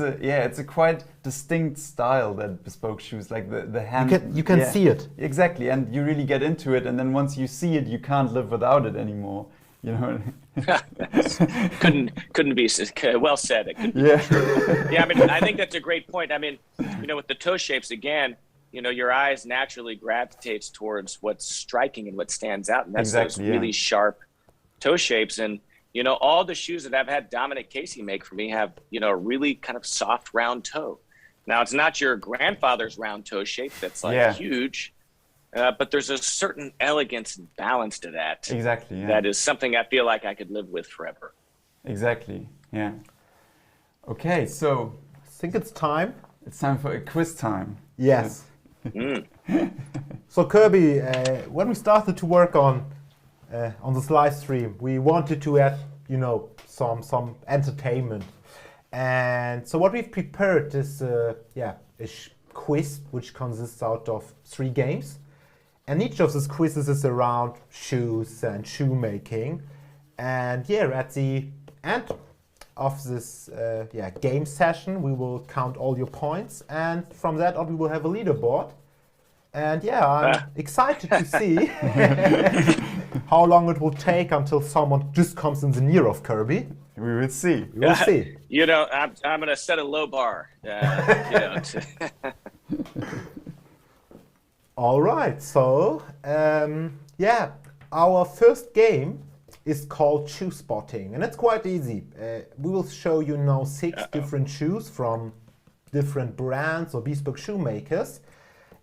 a quite distinct style, that bespoke shoes, like the hand. You can see it. Exactly, and you really get into it, and then once you see it, you can't live without it anymore. You know. couldn't be well said. It couldn't be Yeah. true. Yeah, I mean, I think that's a great point. I mean, with the toe shapes again, your eyes naturally gravitates towards what's striking and what stands out, and that's those really sharp toe shapes. And all the shoes that I've had Dominic Casey make for me have a really kind of soft round toe. Now, it's not your grandfather's round toe shape that's huge, but there's a certain elegance and balance to that. Exactly. Yeah. That is something I feel like I could live with forever. Exactly. Yeah. Okay, so I think it's time. It's time for a quiz time. Yes. So Kirby, when we started to work on this live stream, we wanted to add, some entertainment, and so what we've prepared is a quiz which consists out of 3 games, and each of these quizzes is around shoes and shoemaking, and at the end of this game session, we will count all your points, and from that on we will have a leaderboard. And I'm excited to see how long it will take until someone just comes in the near of Kirby. We will see. We will see. I'm going to set a low bar. All right. So, our first game is called Shoe Spotting, and it's quite easy. We will show you now 6 different shoes from different brands or bespoke shoemakers.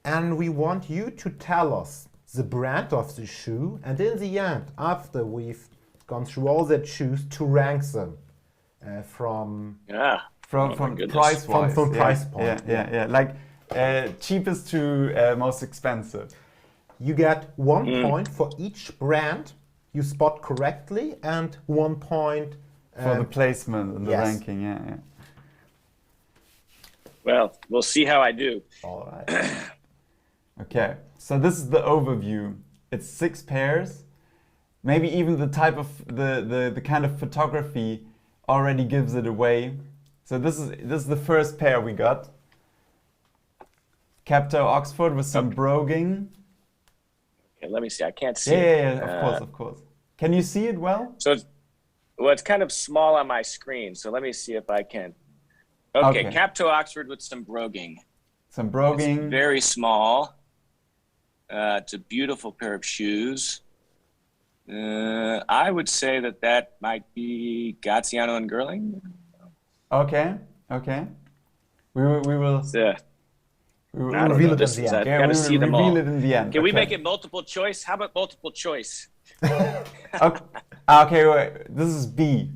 And we want you to tell us the brand of the shoe, and in the end, after we've gone through all the shoes, to rank them from price wise. From price point. Yeah. Like cheapest to most expensive. You get 1 point for each brand you spot correctly, and 1 point for the placement and the ranking. Yeah. Well, we'll see how I do. All right. Okay, so this is the overview. It's 6 pairs. Maybe even the type of the kind of photography already gives it away. So this is the first pair we got. Cap-toe Oxford with some broguing. Okay, let me see. I can't see. Yeah, of course. Can you see it well? So it's kind of small on my screen. So let me see if I can. Okay. Cap-toe Oxford with some broguing. Some broguing. It's very small. It's a beautiful pair of shoes. I would say that might be Graziano and Girling. Okay. We will reveal it in the end. Gotta see them all. Reveal it in the end. Can we make it multiple choice? How about multiple choice? Okay, wait. This is B.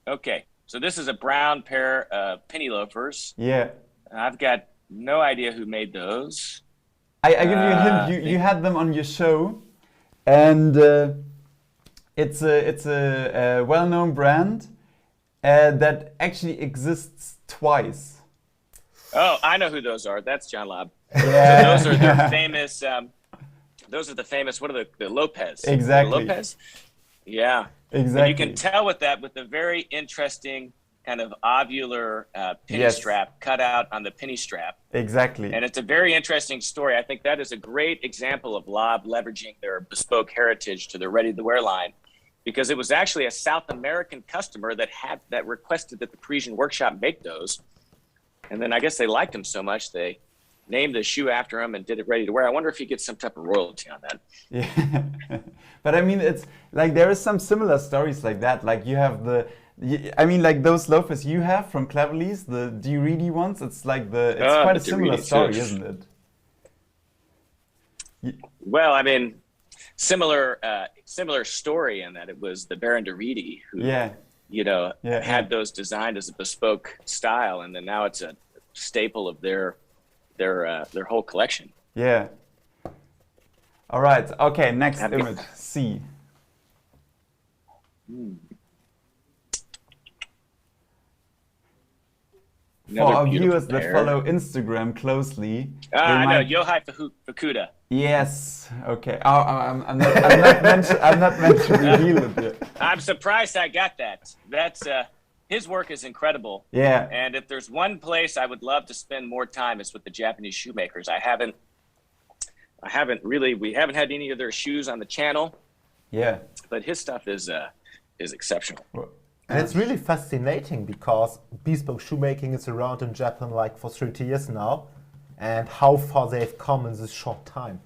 Okay, so this is a brown pair of penny loafers. Yeah. I've got no idea who made those. I give you a hint. You had them on your show, and it's a well-known brand that actually exists twice. Oh, I know who those are. That's John Lobb. Yeah. So those are their famous. Those are the famous. What are the Lopez? Exactly. The Lopez. Yeah. Exactly. And you can tell with the very interesting kind of ovular penny strap cut out on the penny strap. Exactly. And it's a very interesting story. I think that is a great example of Lobb leveraging their bespoke heritage to their ready-to-wear line, because it was actually a South American customer that requested that the Parisian workshop make those. And then I guess they liked him so much they named the shoe after him and did it ready to wear. I wonder if he gets some type of royalty on that. Yeah. But I mean, it's like there is some similar stories like that. Like you have like those loafers you have from Cleverly's, the D-Reedy ones. It's like it's quite a similar story, isn't it? Well, I mean, similar story in that it was the Baron de Reedy who, had those designed as a bespoke style, and then now it's a staple of their whole collection. Yeah. All right. Okay. Next image. C. for our viewers that follow Instagram closely, I know Yohei Fukuda. Yes. Okay. Oh, I'm not meant to reveal it yet. I'm surprised I got that. That's his work is incredible. Yeah. And if there's one place I would love to spend more time, is with the Japanese shoemakers. We haven't had any of their shoes on the channel. Yeah. But his stuff is exceptional. And it's really fascinating because bespoke shoemaking is around in Japan like for 30 years now, and how far they've come in this short time.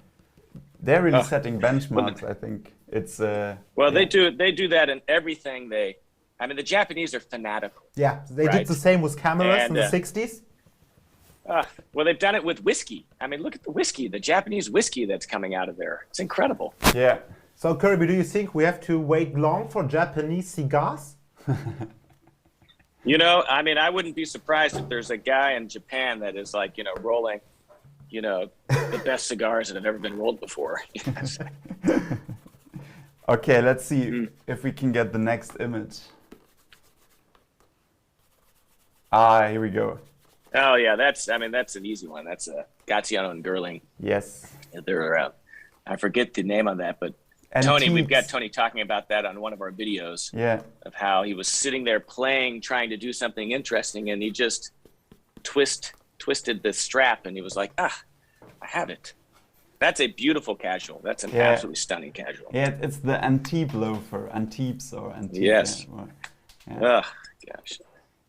They're really setting benchmarks. I think it's. Well, they do that in everything. The Japanese are fanatical. Yeah, they did the same with cameras in the 60s. Well, they've done it with whiskey. I mean, look at the whiskey, the Japanese whiskey that's coming out of there. It's incredible. Yeah. So, Kirby, do you think we have to wait long for Japanese cigars? I wouldn't be surprised if there's a guy in Japan that is like, rolling, the best cigars that have ever been rolled before. Okay, let's see if we can get the next image. Here we go. Oh yeah, that's an easy one. That's Gaziano and Gerling. Yes. They're I forget the name on that, but Tony, we've got Tony talking about that on one of our videos. Yeah. Of how he was sitting there playing, trying to do something interesting, and he just twisted the strap, and he was like, I have it. That's a beautiful casual. That's an absolutely stunning casual. Yeah, it's the Antibes loafer, Antibes or Antibes. Yes. Yeah. Oh gosh.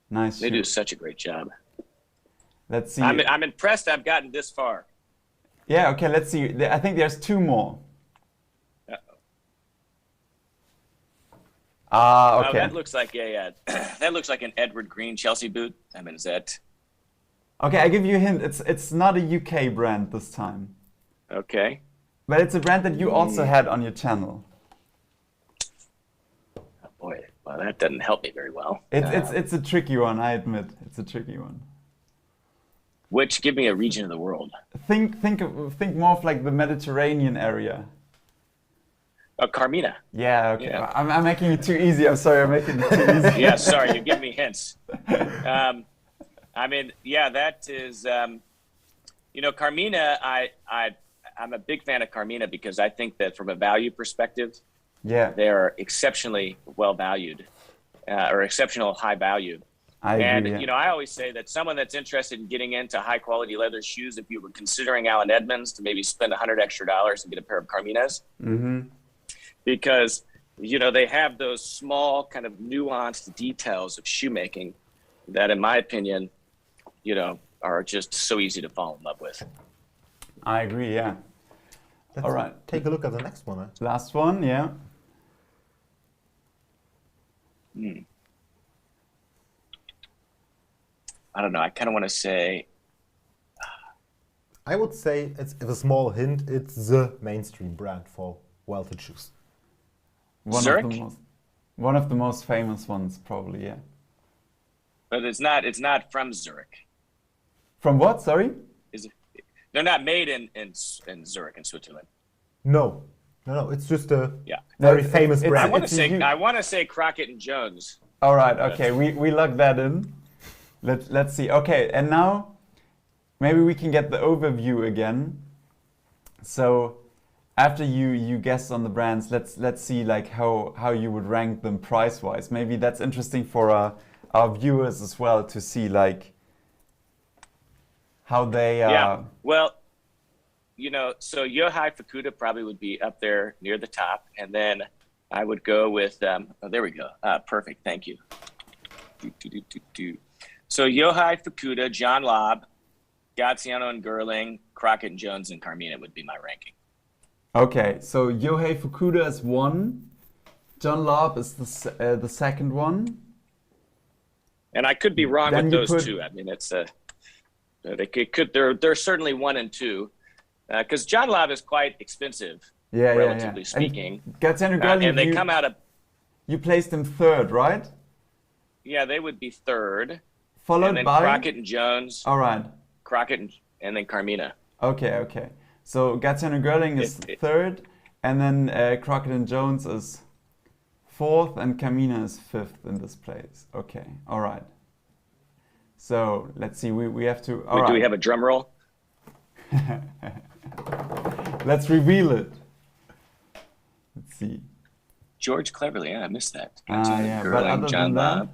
Nice. They do such a great job. Let's see. I'm impressed I've gotten this far. Yeah, okay, let's see. I think there's two more. Okay. Oh, that looks like an Edward Green Chelsea boot. Is that? Okay, I give you a hint. It's not a UK brand this time. Okay. But it's a brand that you also had on your channel. Oh boy, well that doesn't help me very well. It's a tricky one, I admit. It's a tricky one. Give me a region of the world. Think more of like the Mediterranean area. Carmina. Yeah, okay. Yeah. I'm making it too easy. I'm sorry, I'm making it too easy. Yeah, sorry, you're giving me hints. That is, Carmina, I'm a big fan of Carmina because I think that from a value perspective, they're exceptionally well valued, or exceptional high value. I agree, I always say that someone that's interested in getting into high quality leather shoes, if you were considering Allen Edmonds, to maybe spend $100 extra and get a pair of Carminas. Mm-hmm. Because, they have those small kind of nuanced details of shoemaking that, in my opinion, are just so easy to fall in love with. I agree, yeah. All right. Take a look at the next one. Last one, yeah. I don't know. I kind of want to say... I would say, it's a small hint, it's the mainstream brand for welted shoes. One of the most famous ones, probably, yeah. But it's not from Zurich. From what? Sorry? They're not made in Zurich in Switzerland. No, it's just a very famous brand. I want to say Crockett and Jones. All right, okay, we lock that in. Let's see. Okay, and now maybe we can get the overview again. So after you guessed on the brands, let's see like how you would rank them price wise. Maybe that's interesting for our viewers as well to see like how they. Yeah. Well, so Yohei Fukuda probably would be up there near the top, and then I would go with. There we go. Perfect. Thank you. So Yohei Fukuda, John Lobb, Gaziano and Gerling, Crockett and Jones, and Carmina would be my ranking. Okay, so Yohei Fukuda is one, John Lobb is the second one. And I could be wrong with those two. It's they're certainly 1 and 2, because John Lobb is quite expensive, relatively speaking. Gaziano and Gerling, and they come out of. You placed them third, right? Yeah, they would be third. Followed by Crockett and Jones. All right. Crockett and then Carmina. Okay. So Gaziano and Gerling is third, and then Crockett and Jones is fourth, and Carmina is fifth in this place. Okay, all right. So let's see. We have to. Wait, do we have a drum roll? Let's reveal it. Let's see. George Cleverly. Yeah, I missed that. Yeah, but other John than that, Lobb,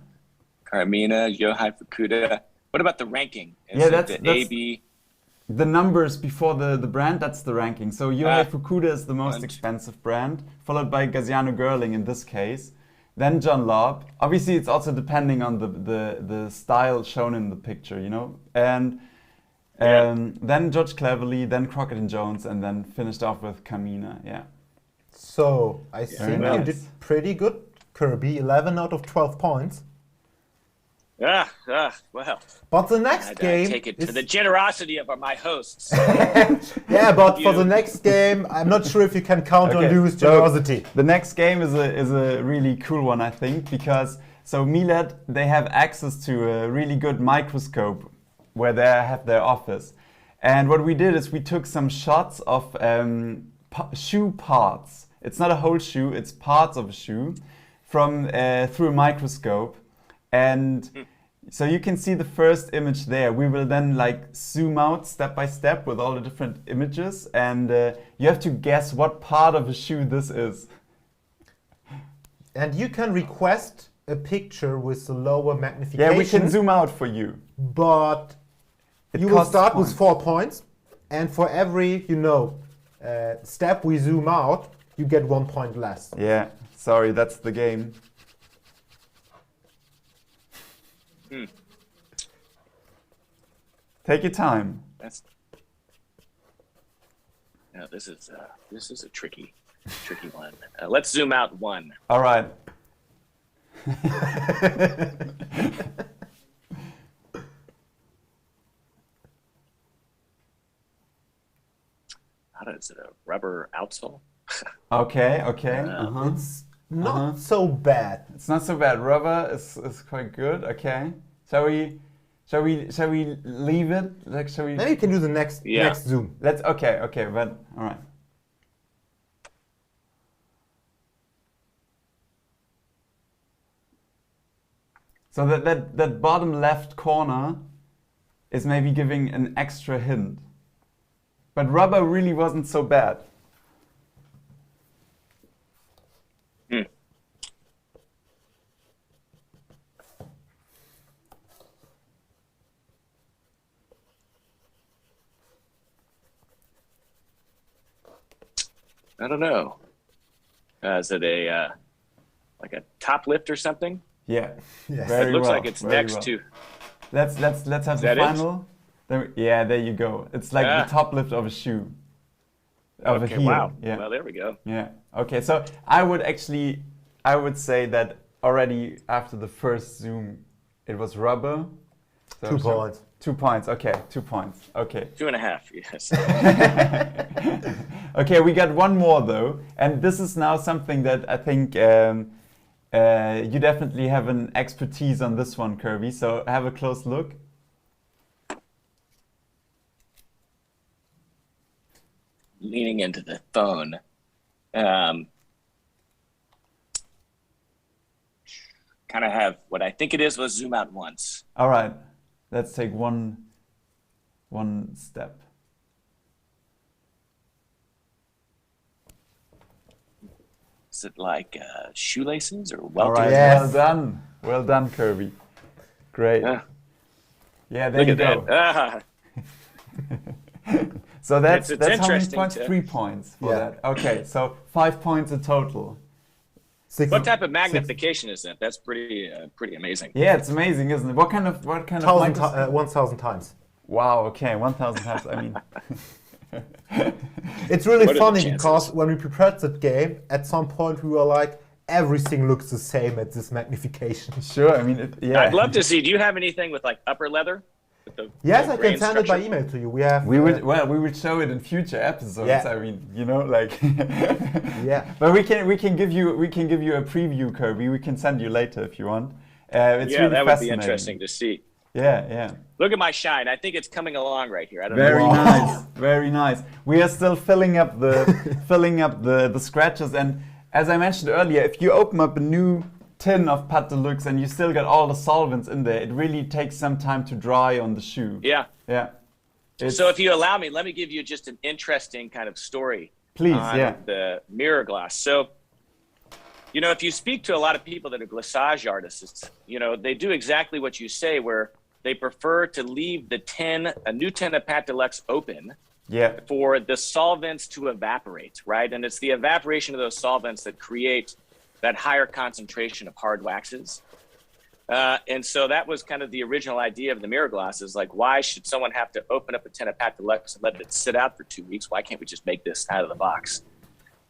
Carmina, Yohai Fukuda. What about the ranking? Is Yeah, it that's- the A, B? the numbers before the brand, that's the ranking. So Yohei Fukuda is the most One, expensive brand, followed by Gaziano Girling in this case. Then John Lobb. Obviously, it's also depending on the style shown in the picture, you know. And then George Cleverly, then Crockett and Jones, and then finished off with Carmina. Yeah. So I think you did nice. pretty good, Kirby. 11 out of 12 points. Well. But the next I game take it is to the generosity of my hosts. yeah, but for You. the next game, I'm not sure if you can count on Okay, Louis' so generosity. the next game is a really cool one, I think, because so Milad, they have access to a really good microscope where they have their office. And what we did is we took some shots of shoe parts. It's not a whole shoe, it's parts of a shoe from through a microscope. And so you can see the first image there. We will then like zoom out step by step with all the different images, and you have to guess what part of a shoe this is. And you can request a picture with a lower magnification. Yeah, we can zoom out for you. But It you will costs start points. with 4 points, and for every step we zoom out, you get 1 point less. Yeah, sorry, that's the game. Take your time. This is a tricky one. Let's zoom out 1. All right. Is it a rubber outsole? Okay. It's not so bad. It's not so bad. Rubber is quite good. Okay. Shall we leave it? Like, shall we? Maybe you can do the next zoom. Let's. Okay. But all right. So that bottom left corner is maybe giving an extra hint. But rubber really wasn't so bad. I don't know. Is it a like a top lift or something? Yeah. Yes. Very It looks well, like it's very next well. to. Let's have the that it? final. Yeah, there you go. It's like the top lift of a shoe. Of a heel. Wow. Yeah. Well, there we go. Yeah. Okay. So I would say that already after the first zoom, it was rubber. So 2 points. 2 points. Okay. 2 points. Okay. 2.5. Yes. Okay. We got one more though, and this is now something that I think you definitely have an expertise on this one, Kirby. So have a close look. Leaning into the phone. Kind of have what I think it is. Let's zoom out once. All right. Let's take one step. Is it like shoelaces or All welter? right. Yes. Well done. Well done, Kirby. Great. Yeah, there Look you at go. that. So that's It's how many interesting points? to- 3 points for Yeah. that. Okay, so 5 points in total. 6 What type of magnification is that? That's pretty amazing. Yeah, it's amazing, isn't it? What kind of 1,000 times. Wow. Okay, 1,000 times. I mean, It's really What are the funny chances? because when we prepared that game, at some point we were like, everything looks the same at this magnification. sure. I mean, yeah. I'd love to see. Do you have anything with like upper leather? With the, Yes, the I grain can send it by structure? email to you. We have. We would show it in future episodes. Yeah. I mean, you know, like. Yeah. But we can give you a preview, Kirby. We can send you later if you want. It's Yeah, really that would be fascinating. interesting to see. Yeah. Look at my shine. I think it's coming along right here. I don't Very know. nice, very nice. We are still filling up the scratches, and as I mentioned earlier, if you open up a new tin of Pat Deluxe and you still got all the solvents in there, it really takes some time to dry on the shoe. Yeah. Yeah. So if you allow me, let me give you just an interesting kind of story. Please, on yeah. the mirror glass. So, you know, if you speak to a lot of people that are glassage artists, you know, they do exactly what you say, where they prefer to leave the tin, a new tin of Pat Deluxe open, Yeah. for the solvents to evaporate, right? And it's the evaporation of those solvents that create that higher concentration of hard waxes. And so that was kind of the original idea of the mirror glasses. Like, why should someone have to open up a tin of Pat Deluxe and let it sit out for 2 weeks? Why can't we just make this out of the box?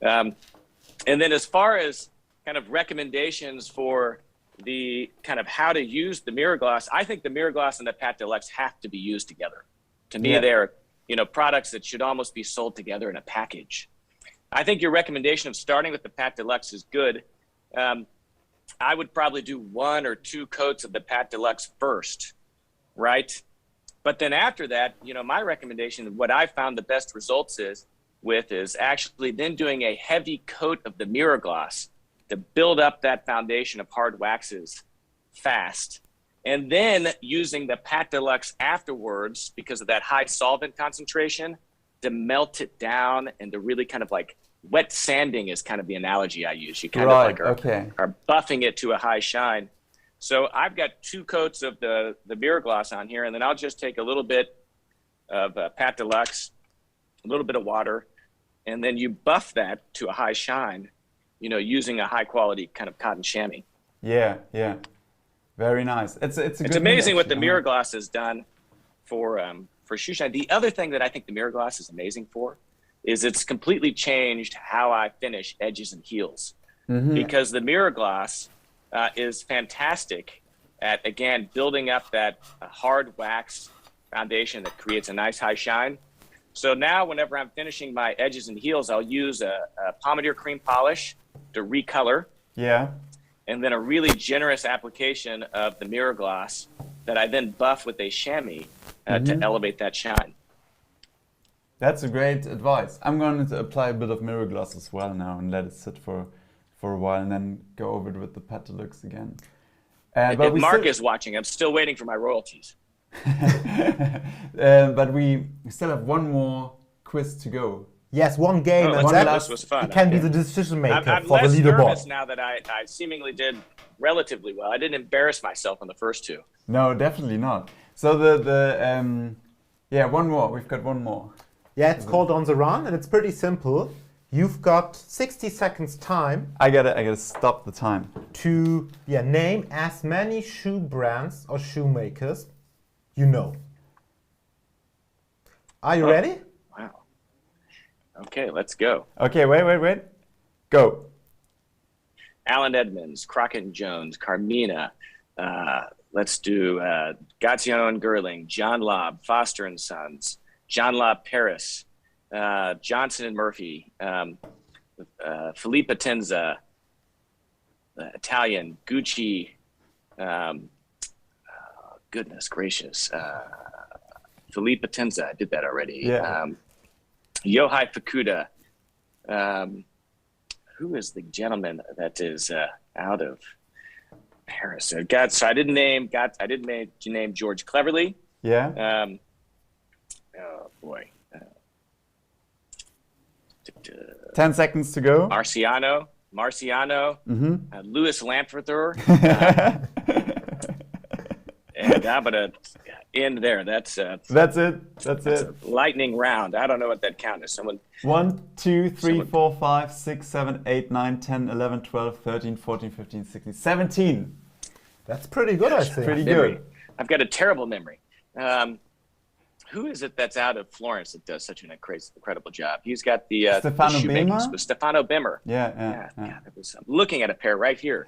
And then as far as kind of recommendations for the kind of how to use the mirror glass, I think the mirror glass and the Pat Deluxe have to be used together. To me, they're, you know, products that should almost be sold together in a package. I think your recommendation of starting with the Pat Deluxe is good. I would probably do 1 or 2 coats of the Pat Deluxe first, right? But then after that, you know, my recommendation, what I found the best results is actually then doing a heavy coat of the mirror gloss to build up that foundation of hard waxes fast. And then using the Pat Deluxe afterwards, because of that high solvent concentration, to melt it down and to really kind of like wet sanding is kind of the analogy I use. You kind of like are buffing it to a high shine. So I've got 2 coats of the mirror gloss on here, and then I'll just take a little bit of Pat Deluxe, a little bit of water, and then you buff that to a high shine, you know, using a high quality kind of cotton chamois. Yeah, yeah. Very nice. It's amazing what the mirror gloss has done for shoe shine. The other thing that I think the mirror gloss is amazing for is it's completely changed how I finish edges and heels. Because the mirror gloss is fantastic at, again, building up that hard wax foundation that creates a nice high shine. So now whenever I'm finishing my edges and heels, I'll use a Pomadir cream polish to recolor. Yeah. And then a really generous application of the mirror gloss that I then buff with a chamois to elevate that shine. That's a great advice. I'm going to apply a bit of mirror gloss as well now and let it sit for a while and then go over it with the Pat Deluxe again. If Mark is watching, I'm still waiting for my royalties. But we still have one more quiz to go. Yes, one game, and that was fun. It can be the decision maker I'm for the less leaderboard. nervous now that I seemingly did relatively well. I didn't embarrass myself on the first 2. No, definitely not. So one more. We've got one more. Yeah, it's called On the Run, and it's pretty simple. You've got 60 seconds time. I gotta stop the time. To name as many shoe brands or shoemakers you know. Are you ready? Wow. Okay, let's go. Okay, wait. Go. Allen Edmonds, Crockett & Jones, Carmina. Let's do Gazziano and Gerling, John Lobb, Foster & Sons, John Lobb Paris, Johnson & Murphy, Filippo Tenza, Italian, Gucci, goodness gracious, Filippo Tenza, I did that already. Yeah. Yohei Fukuda. Who is the gentleman that is out of Paris? So I didn't name George Cleverly. Yeah. Oh boy. 10 seconds to go. Marciano. Louis Lampfurter. And I'm gonna end there. That's it. That's it. A lightning round. I don't know what that count is. Someone. 1, 2, 3, 4, 5, 6, 7, 8, 9, 10, 11, 12, 13, 14, 15, 16, 17. That's pretty good, I think. Pretty good. I've got a terrible memory. Who is it that's out of Florence that does such an incredible job? He's got the Stefano shoemakers Bimmer? with Stefano Bimmer. Yeah. God, I'm looking at a pair right here,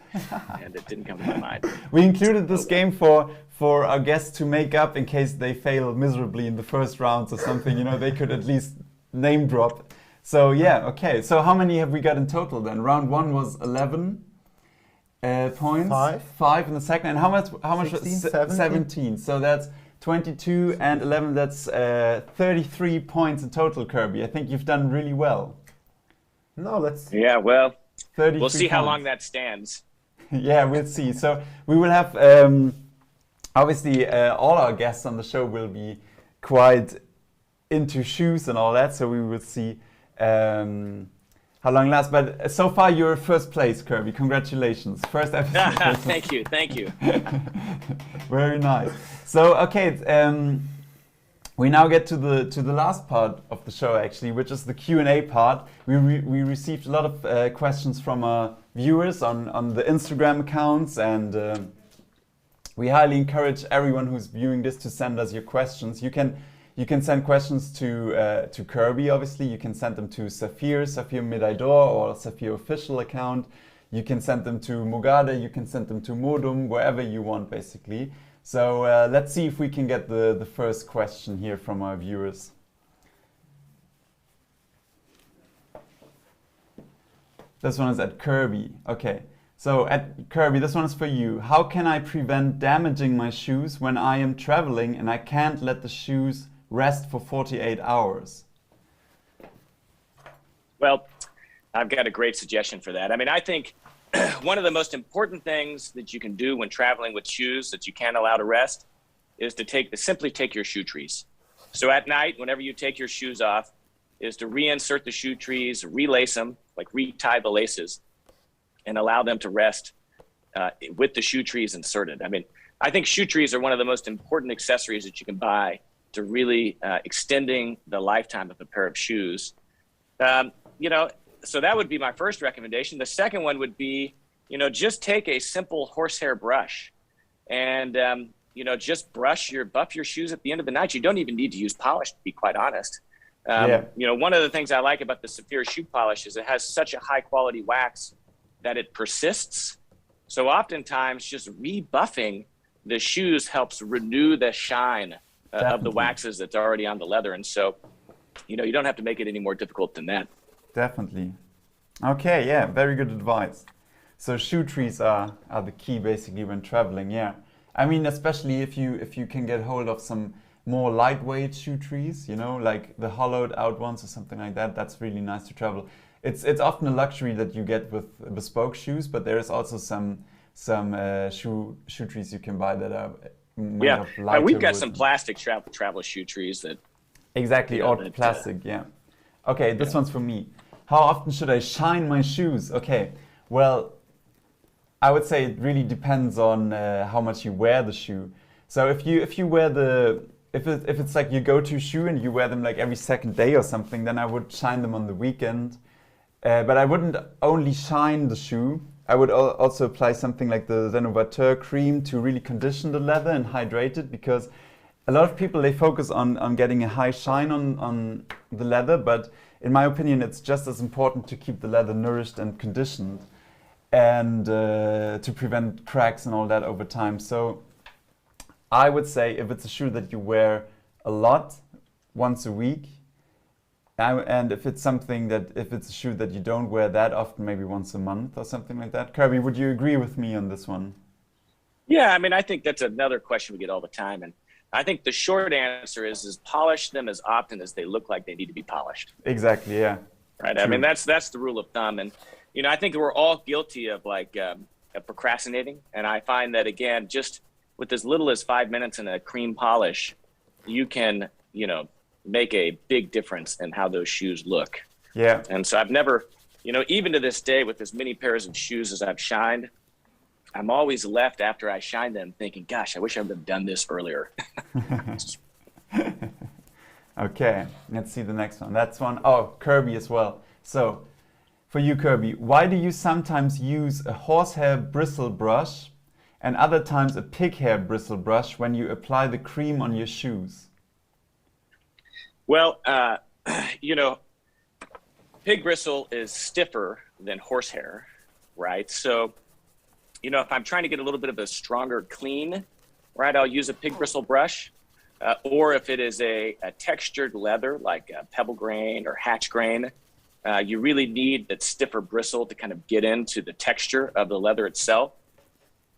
and it didn't come to my mind. We included this game for our guests to make up in case they fail miserably in the first rounds or something. You know, they could at least name drop. So yeah, okay. So how many have we got in total then? Round 1 was 11 points. 5 in the second. And how much? 16, 17. So that's 22 and 11. That's 33 points in total, Kirby. I think you've done really well. No, let's. Yeah, well, 33 we'll see how points. long that stands. Yeah, we'll see. So we will have, obviously, all our guests on the show will be quite into shoes and all that. So we will see how long it lasts. But so far, you're first place, Kirby. Congratulations. First episode. Thank you. Thank you. Very nice. So, okay. We now get to the last part of the show, actually, which is the Q&A part. We received a lot of questions from our viewers on the Instagram accounts, and we highly encourage everyone who's viewing this to send us your questions. You can send questions to Kirby, obviously. You can send them to Saphir Mididor, or Saphir official account. You can send them to Mogada. You can send them to Modum, wherever you want, basically. So let's see if we can get the first question here from our viewers. This one is at Kirby. Okay, so at Kirby, this one is for you. How can I prevent damaging my shoes when I am traveling and I can't let the shoes rest for 48 hours? Well, I've got a great suggestion for that. I mean, I think one of the most important things that you can do when traveling with shoes that you can't allow to rest is to simply take your shoe trees. So at night, whenever you take your shoes off, is to reinsert the shoe trees, relace them, like retie the laces, and allow them to rest with the shoe trees inserted. I mean, I think shoe trees are one of the most important accessories that you can buy to really extending the lifetime of a pair of shoes. So that would be my first recommendation. The second one would be, just take a simple horsehair brush and, just buff your shoes at the end of the night. You don't even need to use polish, to be quite honest. One of the things I like about the Saphir shoe polish is it has such a high quality wax that it persists. So oftentimes just rebuffing the shoes helps renew the shine of the waxes that's already on the leather. And so, you don't have to make it any more difficult than that. Definitely. Okay, yeah, very good advice. So shoe trees are the key basically when traveling, yeah. I mean, especially if you can get hold of some more lightweight shoe trees, like the hollowed out ones or something like that, that's really nice to travel. It's often a luxury that you get with bespoke shoes, but there is also some shoe trees you can buy that are made of lighter we've got wood. some plastic travel shoe trees that... Exactly, or plastic, yeah. Okay, this one's for me. How often should I shine my shoes? Okay, well, I would say it really depends on how much you wear the shoe. So if you wear if it's like your go-to shoe and you wear them like every second day or something, then I would shine them on the weekend. But I wouldn't only shine the shoe. I would also apply something like the Renovateur cream to really condition the leather and hydrate it, because a lot of people, they focus on getting a high shine on the leather, but in my opinion, it's just as important to keep the leather nourished and conditioned, and to prevent cracks and all that over time. So I would say if it's a shoe that you wear a lot, once a week, and if it's a shoe that you don't wear that often, maybe once a month or something like that. Kirby, would you agree with me on this one? Yeah, I mean, I think that's another question we get all the time. And I think the short answer is polish them as often as they look like they need to be polished. Exactly, yeah. Right. True. I mean, that's the rule of thumb. And, I think we're all guilty of procrastinating. And I find that, again, just with as little as 5 minutes in a cream polish, you can, make a big difference in how those shoes look. Yeah. And so I've never, even to this day, with as many pairs of shoes as I've shined, I'm always left after I shine them thinking, gosh, I wish I would have done this earlier. Okay, let's see the next one. That's one. Oh, Kirby as well. So, for you, Kirby, why do you sometimes use a horsehair bristle brush and other times a pig hair bristle brush when you apply the cream on your shoes? Well, pig bristle is stiffer than horsehair, right? So, if I'm trying to get a little bit of a stronger clean, right, I'll use a pig bristle brush. Or if it is a textured leather like a pebble grain or hatch grain, you really need that stiffer bristle to kind of get into the texture of the leather itself.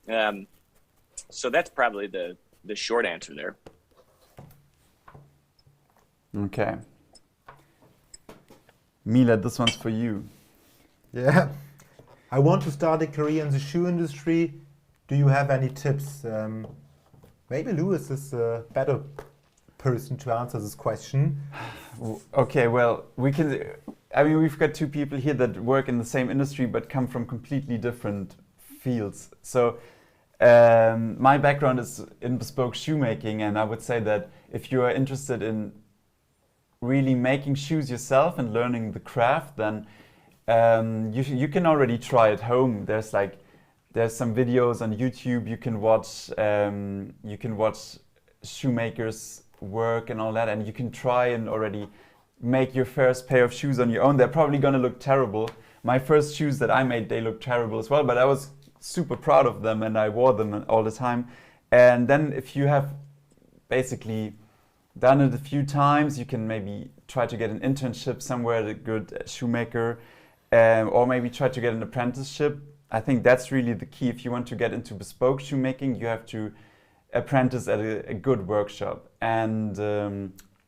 So that's probably the short answer there. Okay. Mila, this one's for you. Yeah. I want to start a career in the shoe industry. Do you have any tips? Maybe Lewis is a better person to answer this question. Okay, well, we've got two people here that work in the same industry but come from completely different fields. So my background is in bespoke shoemaking, and I would say that if you are interested in really making shoes yourself and learning the craft, then you can already try at home. There's some videos on YouTube you can watch. You can watch shoemakers work and all that, and you can try and already make your first pair of shoes on your own. They're probably gonna look terrible. My first shoes that I made, they looked terrible as well, but I was super proud of them and I wore them all the time. And then if you have basically done it a few times, you can maybe try to get an internship somewhere at a good shoemaker, or maybe try to get an apprenticeship. I think that's really the key. If you want to get into bespoke shoemaking, you have to apprentice at a good workshop. And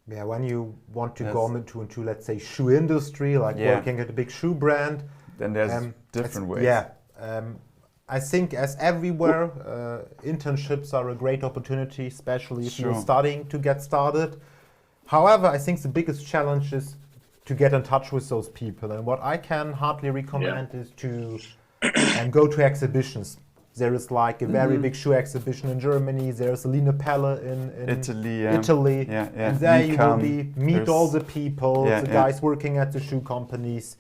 yeah, when you want to go into let's say shoe industry, like working at a big shoe brand, then there's different ways. Yeah, I think as everywhere, internships are a great opportunity, especially if you're starting to get started. However, I think the biggest challenge is to get in touch with those people. And what I can hardly recommend is to go to exhibitions. There is like a very big shoe exhibition in Germany. There's a Line Pelle in Italy. And there you will meet all the people, the guys working at the shoe companies,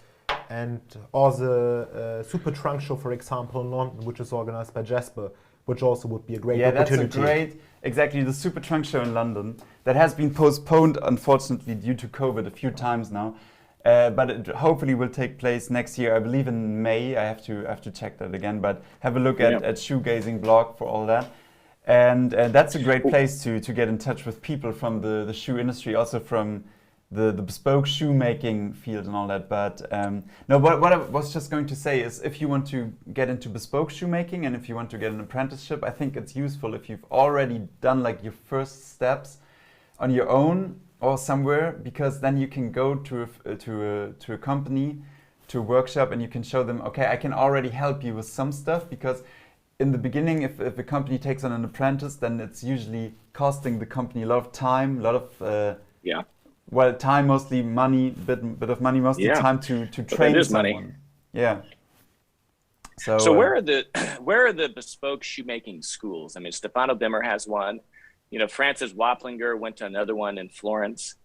and or the Super Trunk Show, for example, in London, which is organized by Jasper, which also would be a great opportunity. Exactly, the Super Trunk Show in London that has been postponed, unfortunately, due to COVID a few times now. But it hopefully will take place next year. I believe in May. I have to check that again. But have a look at Shoegazing blog for all that. And that's a great place to get in touch with people from the shoe industry, also from the bespoke shoemaking field and all that. But no, what I was just going to say is, if you want to get into bespoke shoemaking and if you want to get an apprenticeship, I think it's useful if you've already done like your first steps on your own or somewhere, because then you can go to a company, to a workshop, and you can show them, okay, I can already help you with some stuff, because in the beginning, if a company takes on an apprentice, then it's usually costing the company a lot of time, a lot of well, time, mostly money, bit of money, mostly time to train someone. Money. Yeah. So where are the bespoke shoemaking schools? I mean, Stefano Bimmer has one. You know, Francis Waplinger went to another one in Florence.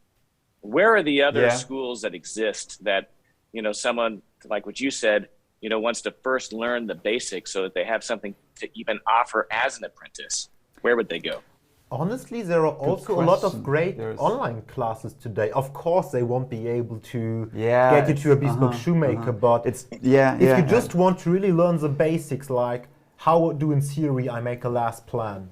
Where are the other schools that exist that, you know, someone like what you said, you know, wants to first learn the basics so that they have something to even offer as an apprentice? Where would they go? Honestly, there are also a lot of great online classes today. Of course, they won't be able to get you to a bespoke shoemaker, but if you just want to really learn the basics, like how do in theory I make a last plan,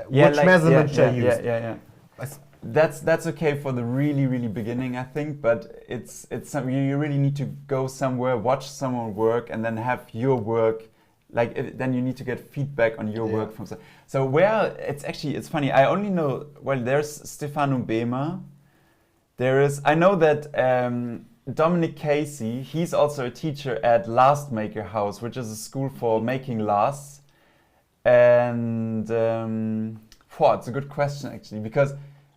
which measurements I use. That's okay for the really beginning, I think, but it's you really need to go somewhere, watch someone work, and then have your work. Then you need to get feedback on your work from. So it's funny. I only know, well, there's Stefano Bema. I know that Dominic Casey, he's also a teacher at Last Maker House, which is a school for making lasts. And it's a good question actually, because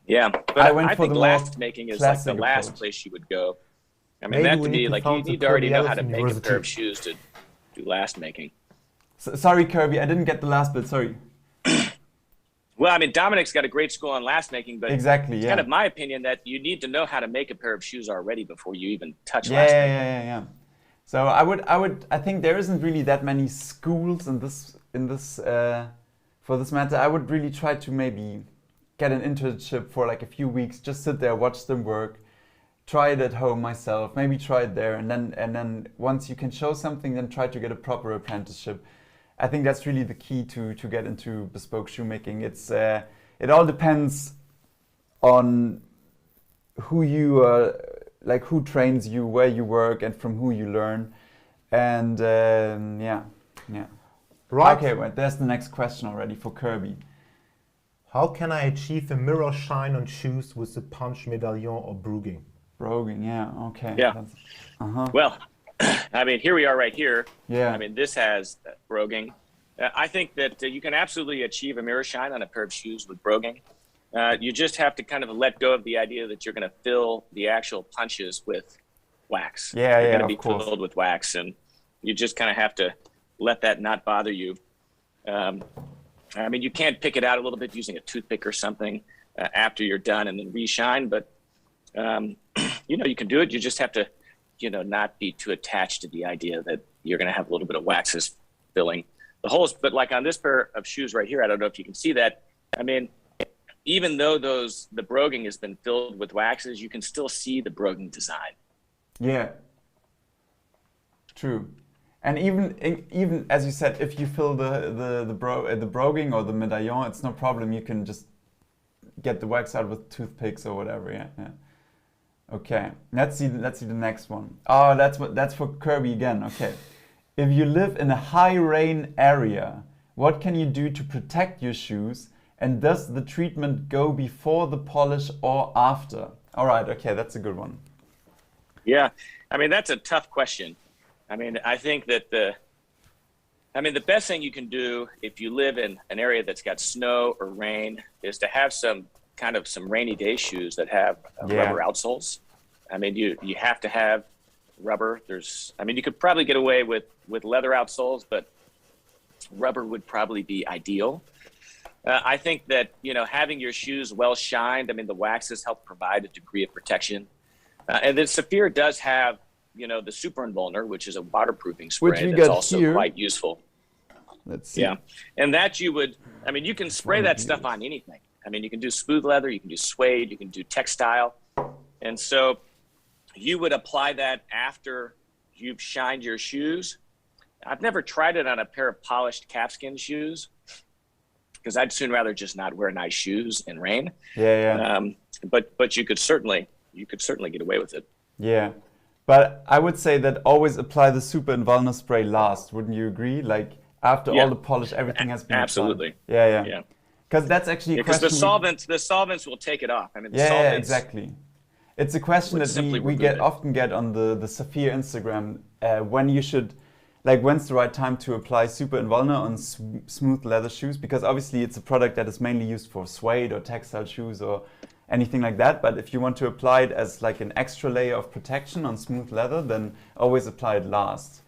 but I think last making is like the last place you would go. I mean, that to me, like, you need to already know how to make a pair of shoes to do last making. Sorry, Kirby, I didn't get the last bit, sorry. Well, I mean, Dominic's got a great school on last making, but it's kind of my opinion that you need to know how to make a pair of shoes already before you even touch last making. So I think there isn't really that many schools in this for this matter. I would really try to maybe get an internship for like a few weeks, just sit there, watch them work, try it at home myself, maybe try it there, and then once you can show something, then try to get a proper apprenticeship. I think that's really the key to get into bespoke shoemaking. It all depends on who you like, who trains you, where you work, and from who you learn. And Right. Okay, well, there's the next question already for Kirby. How can I achieve a mirror shine on shoes with a punch medallion or broguing? Broguing, yeah, okay. Yeah. Well, I mean, here we are right here. Yeah. I mean, this has broguing. I think that you can absolutely achieve a mirror shine on a pair of shoes with broguing. You just have to kind of let go of the idea that you're going to fill the actual punches with wax. Yeah, They're yeah, going to of be course. filled with wax, and you just kind of have to let that not bother you. I mean, you can't pick it out a little bit using a toothpick or something after you're done and then re-shine, but you know, you can do it. You just have to, you know, not be too attached to the idea that you're going to have a little bit of waxes filling the holes. But like on this pair of shoes right here, I don't know if you can see that. I mean, even though the broguing has been filled with waxes, you can still see the broguing design. Yeah. True. And even as you said, if you fill the broguing or the medaillon, it's no problem. You can just get the wax out with toothpicks or whatever. Yeah, yeah. Okay. Let's see the next one. Oh, that's for Kirby again. Okay. If you live in a high rain area, what can you do to protect your shoes? And does the treatment go before the polish or after? All right. Okay, that's a good one. Yeah. I mean, that's a tough question. I mean, I think that the best thing you can do if you live in an area that's got snow or rain is to have some rainy day shoes that have rubber outsoles. I mean, you have to have rubber. You could probably get away with leather outsoles, but rubber would probably be ideal. I think that, you know, having your shoes well shined, I mean, the waxes help provide a degree of protection. And then Saphir does have, you know, the Super Invulner, which is a waterproofing spray that's also quite useful. Let's see. Yeah. And that you can spray that stuff on anything. I mean, you can do smooth leather, you can do suede, you can do textile. And so you would apply that after you've shined your shoes. I've never tried it on a pair of polished calfskin shoes because I'd soon rather just not wear nice shoes in rain. Yeah, yeah. But you could certainly get away with it. Yeah. But I would say that always apply the Super Invulner spray last. Wouldn't you agree? Like after all the polish, everything has been absolutely applied. Yeah, yeah. Because that's actually a question. Because the solvents will take it off. I mean, yeah, exactly. It's a question that we often get on the Saphir Instagram when you should, like, when's the right time to apply Super Invulner on smooth leather shoes? Because obviously it's a product that is mainly used for suede or textile shoes or anything like that. But if you want to apply it as like an extra layer of protection on smooth leather, then always apply it last.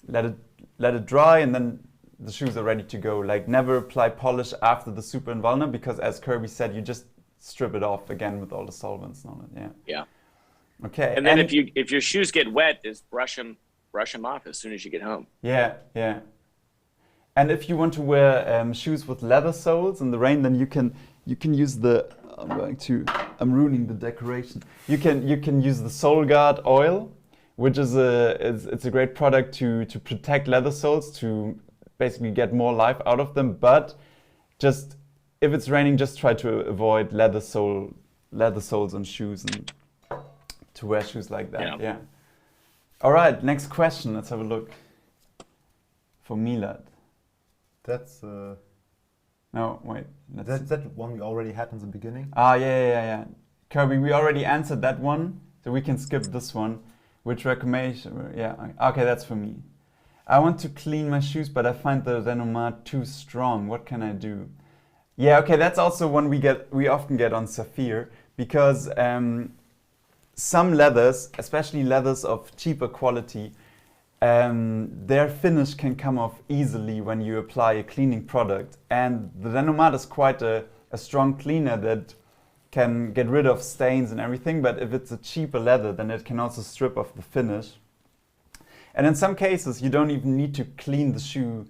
Let it dry and then the shoes are ready to go. Like never apply polish after the Super Invulner because, as Kirby said, you just strip it off again with all the solvents on it. Yeah. Yeah. Okay. And then if your shoes get wet, just brush them off as soon as you get home. Yeah, yeah. And if you want to wear shoes with leather soles in the rain, then you can use the. I'm ruining the decoration. You can use the Sole Guard oil, which is it's a great product to protect leather soles, to basically get more life out of them. But just if it's raining, just try to avoid leather soles on shoes and to wear shoes like that. Yeah. All right, next question. Let's have a look. For Milad. That's no, wait. That's that one we already had in the beginning. Ah, yeah. Kirby, we already answered that one, so we can skip this one. Which recommendation? Yeah, okay, that's for me. I want to clean my shoes, but I find the Renomad too strong. What can I do? Yeah, okay, that's also one we often get on Saphir because some leathers, especially leathers of cheaper quality, their finish can come off easily when you apply a cleaning product. And the Renomad is quite a strong cleaner that can get rid of stains and everything, but if it's a cheaper leather, then it can also strip off the finish. And in some cases, you don't even need to clean the shoe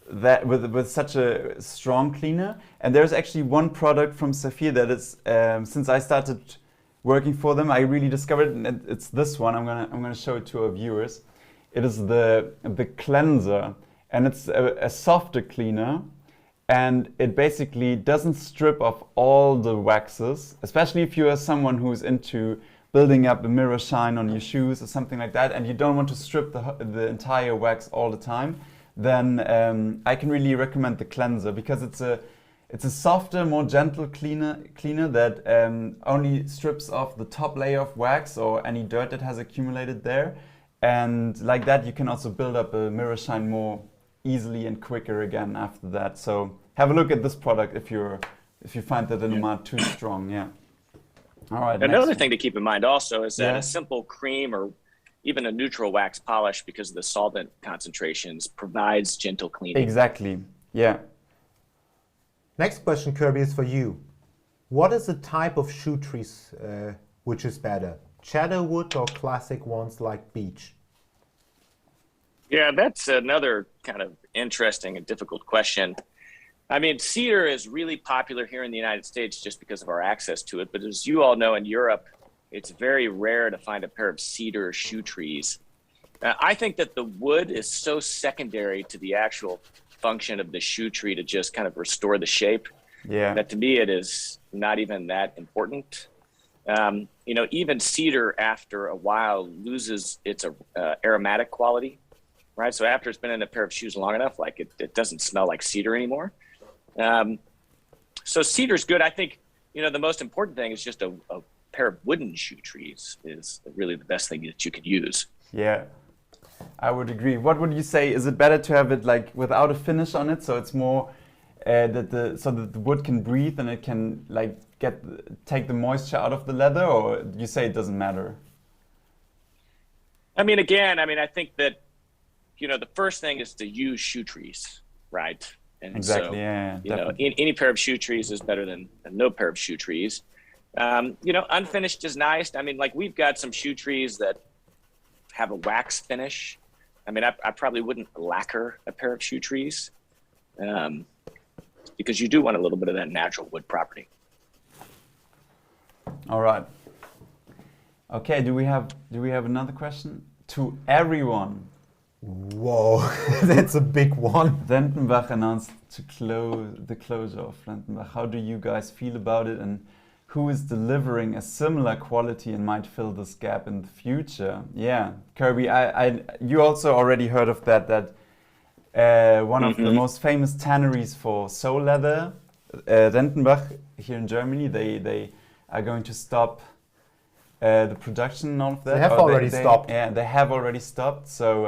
with such a strong cleaner. And there's actually one product from Saphir that is, since I started working for them, I really discovered, and it's this one. I'm gonna show it to our viewers. It is the cleanser, and it's a softer cleaner, and it basically doesn't strip off all the waxes, especially if you are someone who's into building up a mirror shine on your shoes or something like that, and you don't want to strip the entire wax all the time, then I can really recommend the cleanser because it's a softer, more gentle cleaner that only strips off the top layer of wax or any dirt that has accumulated there. and like that you can also build up a mirror shine more easily and quicker again after that. So have a look at this product if you find that the Nomad too strong. Yeah. All right. Another thing to keep in mind also is that Yeah. a simple cream or even a neutral wax polish, because of the solvent concentrations, provides gentle cleaning. Exactly. Yeah. Next question, Kirby, is for you. What is the type of shoe trees which is better? Cheddar wood or classic ones like beech? Yeah, that's another kind of interesting and difficult question. I mean, cedar is really popular here in the United States just because of our access to it. But as you all know, in Europe, it's very rare to find a pair of cedar shoe trees. I think that the wood is so secondary to the actual function of the shoe tree to just kind of restore the shape. Yeah. That to me, it is not even that important. You know, even cedar after a while loses its aromatic quality, right? So after it's been in a pair of shoes long enough, like it doesn't smell like cedar anymore. So cedar's good. I think, you know, the most important thing is just a pair of wooden shoe trees is really the best thing that you can use. Yeah, I would agree. What would you say? Is it better to have it like without a finish on it, so it's more that the wood can breathe and it can like take the moisture out of the leather, or you say it doesn't matter? I mean, again, I think that, you know, the first thing is to use shoe trees, right? And Exactly. so, Yeah. you know, any pair of shoe trees is better than no pair of shoe trees. You know, unfinished is nice. I mean, like we've got some shoe trees that have a wax finish. I mean, I probably wouldn't lacquer a pair of shoe trees because you do want a little bit of that natural wood property. All right. Okay. Do we have another question? To everyone. Whoa, that's a big one. Rentenbach announced the closure of Rentenbach. How do you guys feel about it, and who is delivering a similar quality and might fill this gap in the future? Yeah, Kirby, you also already heard of that one of the most famous tanneries for sole leather, Rentenbach here in Germany, they are going to stop the production and all of that. They have already stopped. Yeah, they have already stopped. So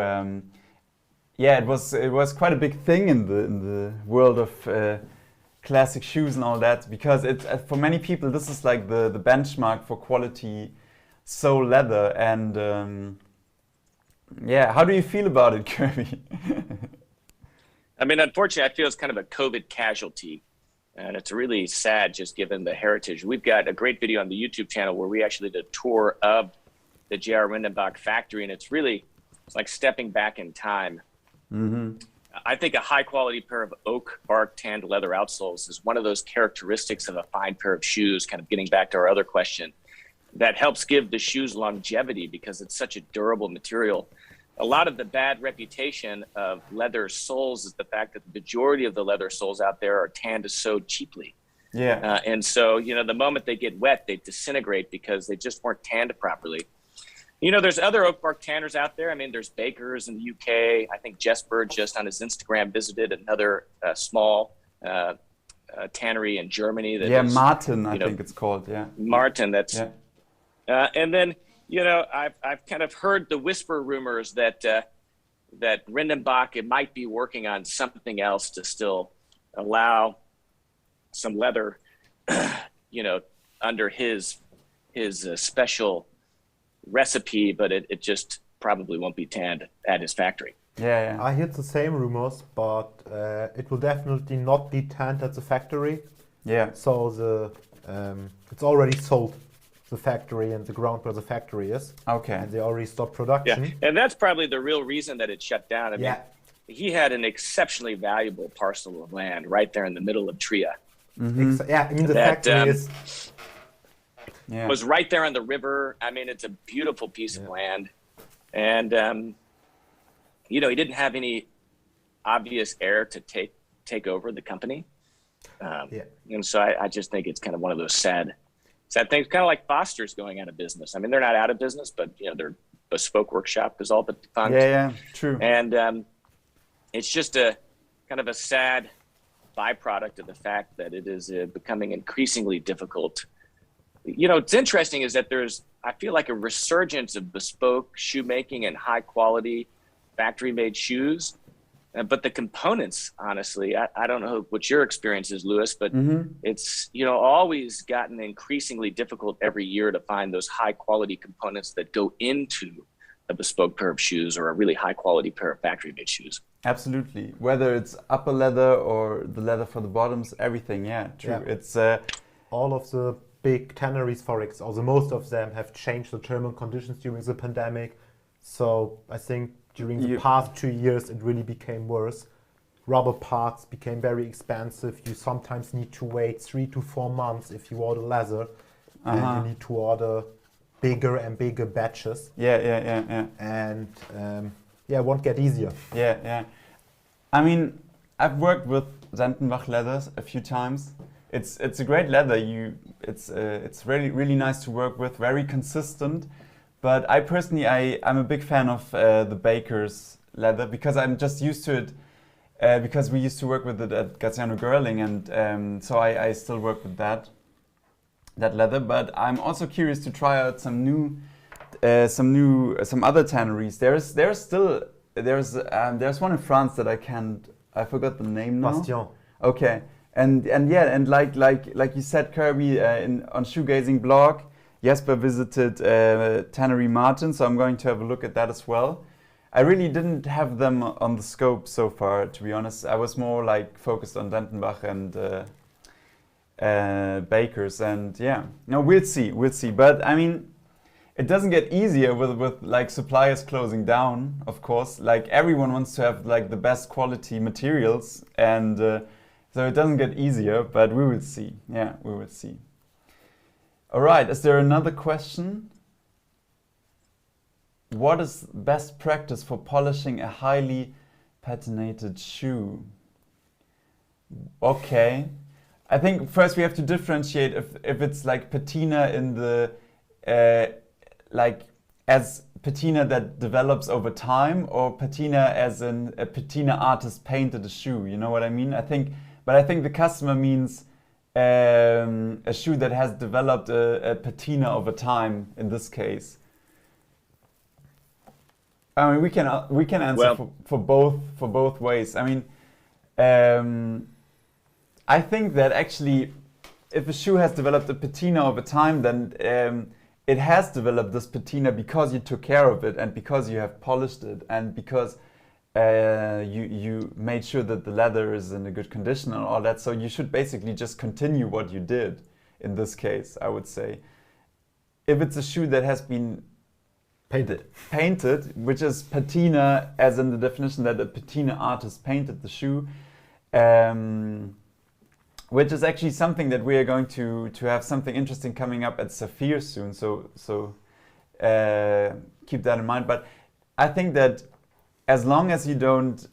yeah, it was quite a big thing in the world of classic shoes and all that, because for many people this is like the benchmark for quality sole leather. And yeah, how do you feel about it, Kirby? I mean, unfortunately, I feel it's kind of a COVID casualty. And it's really sad just given the heritage. We've got a great video on the YouTube channel where we actually did a tour of the J.R. Rendenbach factory. And it's like stepping back in time. Mm-hmm. I think a high quality pair of oak bark tanned leather outsoles is one of those characteristics of a fine pair of shoes, kind of getting back to our other question, that helps give the shoes longevity because it's such a durable material. A lot of the bad reputation of leather soles is the fact that the majority of the leather soles out there are tanned to sew cheaply. Yeah. And so, you know, the moment they get wet, they disintegrate because they just weren't tanned properly. You know, there's other oak bark tanners out there. I mean, there's Baker's in the UK. I think Jesper just on his Instagram visited another small tannery in Germany. That is, Martin, I think it's called. Yeah. Martin. That's. Yeah. And then, you know, I've kind of heard the whisper rumors that that Rendenbach might be working on something else to still allow some leather, you know, under his special recipe, but it just probably won't be tanned at his factory. Yeah. I heard the same rumors, but it will definitely not be tanned at the factory. Yeah. So it's already sold, the factory and the ground where the factory is. Okay. And they already stopped production. Yeah, and that's probably the real reason that it shut down. I mean, he had an exceptionally valuable parcel of land right there in the middle of Trier. Mm-hmm. Yeah, I mean the factory is was right there on the river. I mean, it's a beautiful piece of land, and you know, he didn't have any obvious heir to take over the company. And so I just think it's kind of one of those sad things, kind of like Foster's going out of business. I mean, they're not out of business, but you know, their bespoke workshop is all but defunct. Yeah, true. And it's just a kind of a sad byproduct of the fact that it is becoming increasingly difficult It's interesting is that I feel like a resurgence of bespoke shoemaking and high quality factory made shoes. But the components, honestly, I don't know what your experience is, Louis, but it's, always gotten increasingly difficult every year to find those high quality components that go into a bespoke pair of shoes or a really high quality pair of factory made shoes. Absolutely. Whether it's upper leather or the leather for the bottoms, everything. Yeah, true. Yeah. It's all of the big tanneries, for example, also most of them have changed the terms and conditions during the pandemic. So I think during the past 2 years, it really became worse. Rubber parts became very expensive. You sometimes need to wait 3 to 4 months if you order leather, and you need to order bigger and bigger batches. Yeah. And it won't get easier. Yeah. I mean, I've worked with Sentenbach leathers a few times. It's a great leather. It's really nice to work with. Very consistent. But I personally, I'm a big fan of the Baker's leather because I'm just used to it. Because we used to work with it at Graziano Girling, and so I still work with that leather. But I'm also curious to try out some other tanneries. There's one in France that I forgot the name now. Bastion. Okay, and like you said, Kirby, on Shoegazing blog, Jesper visited Tannery Martin, so I'm going to have a look at that as well. I really didn't have them on the scope so far, to be honest. I was more like focused on Dentenbach and Bakers, and we'll see. But I mean, it doesn't get easier with like suppliers closing down, of course. Like everyone wants to have like the best quality materials, and so it doesn't get easier, but we will see. Yeah, we will see. All right, is there another question? What is best practice for polishing a highly patinated shoe? Okay, I think first we have to differentiate if it's like patina in the like as patina that develops over time, or patina as in a patina artist painted a shoe. You know what I mean? I think the customer means a shoe that has developed a patina over time. In this case. I mean, we can answer for both ways. I mean, I think that actually, if a shoe has developed a patina over time, then it has developed this patina because you took care of it, and because you have polished it, and because you made sure that the leather is in a good condition and all that. So you should basically just continue what you did. In this case, I would say, if it's a shoe that has been painted, which is patina, as in the definition that a patina artist painted the shoe, which is actually something that we are going to have something interesting coming up at Saphir soon. So keep that in mind. But I think that as long as you don't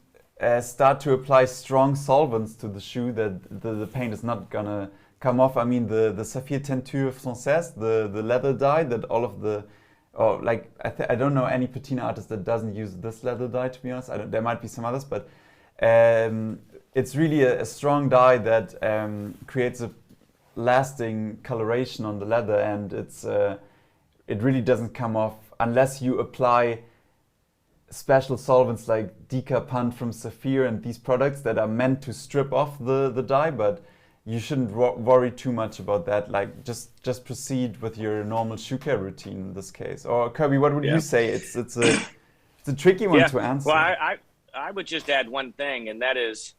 start to apply strong solvents to the shoe, that the paint is not gonna come off. I mean, the Saphir Teinture Française, the leather dye that all of the I don't know any patina artist that doesn't use this leather dye, to be honest. There might be some others, but it's really a strong dye that creates a lasting coloration on the leather, and it really doesn't come off unless you apply special solvents like Decapant from Saphir and these products that are meant to strip off the dye, but you shouldn't worry too much about that. Like just proceed with your normal Shoecare routine in this case. Or Kirby, what would you say? It's a tricky one to answer. Well, I would just add one thing, and that is,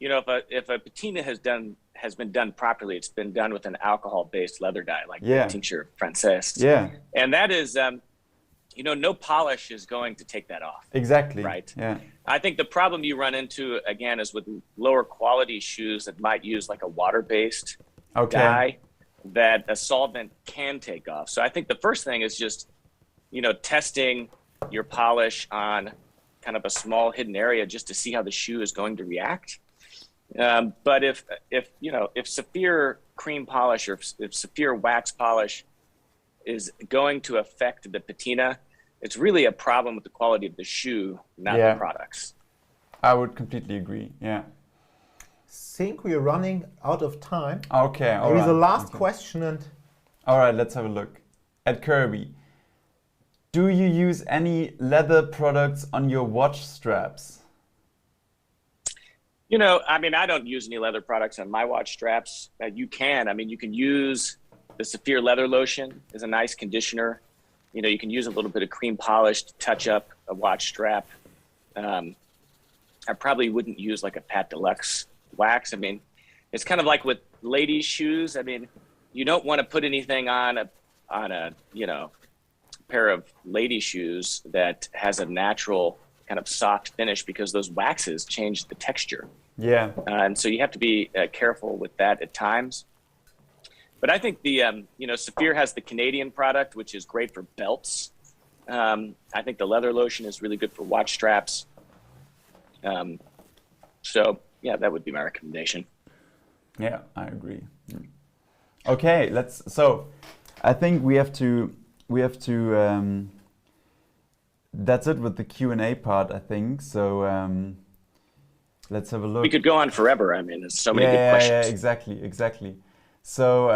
if a patina has been done properly, it's been done with an alcohol-based leather dye, like the Tincture Française. Yeah. And that is, no polish is going to take that off. Exactly. Right. Yeah. I think the problem you run into, again, is with lower quality shoes that might use like a water-based dye that a solvent can take off. So I think the first thing is just, testing your polish on kind of a small hidden area just to see how the shoe is going to react. But if Saphir cream polish or if Saphir wax polish is going to affect the patina, it's really a problem with the quality of the shoe, not the products. I would completely agree. Yeah. Think we are running out of time. Okay. Maybe the last question, and All right, let's have a look. At Kirby, do you use any leather products on your watch straps? You know, I mean, I don't use any leather products on my watch straps. You can. I mean, you can use the Saphir leather lotion as a nice conditioner. You know, you can use a little bit of cream polish to touch up a watch strap. I probably wouldn't use like a Pat Deluxe wax. I mean, it's kind of like with ladies' shoes. I mean, you don't want to put anything on a you know, pair of lady shoes that has a natural kind of soft finish, because those waxes change the texture. Yeah. And so you have to be careful with that at times. But I think the, you know, Saphir has the Canadian product, which is great for belts. I think the leather lotion is really good for watch straps. So yeah, that would be my recommendation. Yeah, I agree. Okay, so I think we have to, that's it with the Q&A part, I think. So let's have a look. We could go on forever. I mean, there's so many good questions. Yeah, exactly. So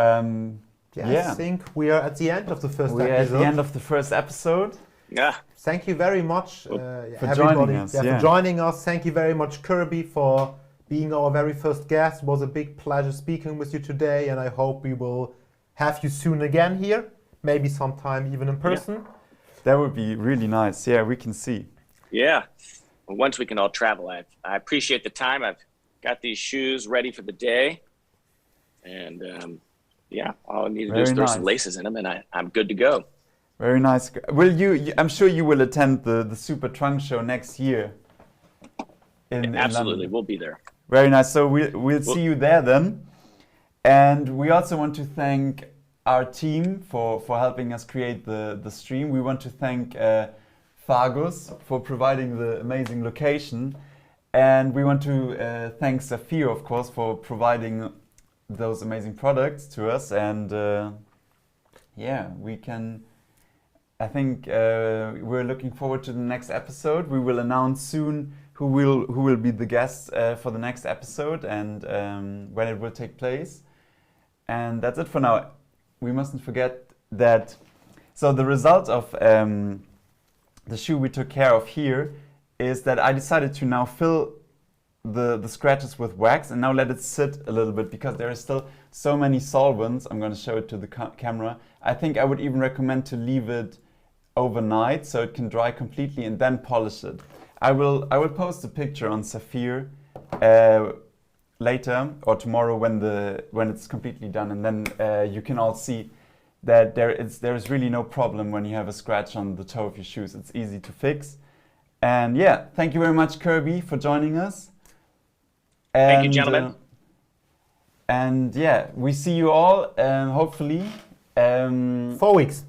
I think we are at the end of the first episode. We're at the end of the first episode. Yeah. Thank you very much, for joining us. For joining us. Thank you very much, Kirby, for being our very first guest. It was a big pleasure speaking with you today, and I hope we will have you soon again here, maybe sometime even in person. Yeah. That would be really nice. Yeah, we can see. Yeah. Well, once we can all travel, I appreciate the time. I've got these shoes ready for the day. And yeah, all I need to do is throw some laces in them, and I'm good to go. Very nice. Will you? I'm sure you will attend the Super Trunk Show next year. Absolutely, in we'll be there. Very nice. So we'll see you there then. And we also want to thank our team for helping us create the stream. We want to thank Fargus for providing the amazing location. And we want to thank Saphir, of course, for providing those amazing products to us. And yeah, I think we're looking forward to the next episode. We will announce soon who will be the guests for the next episode and when it will take place. And that's it for now. We mustn't forget that. So the result of the shoe we took care of here is that I decided to now fill the scratches with wax and now let it sit a little bit, because there is still so many solvents. I'm going to show it to the camera. I think I would even recommend to leave it overnight so it can dry completely and then polish it. I will post a picture on Saphir later or tomorrow when it's completely done, and then you can all see that there is really no problem when you have a scratch on the toe of your shoes. It's easy to fix. And yeah, thank you very much, Kirby, for joining us. Thank you, gentlemen. And yeah, we see you all hopefully 4 weeks.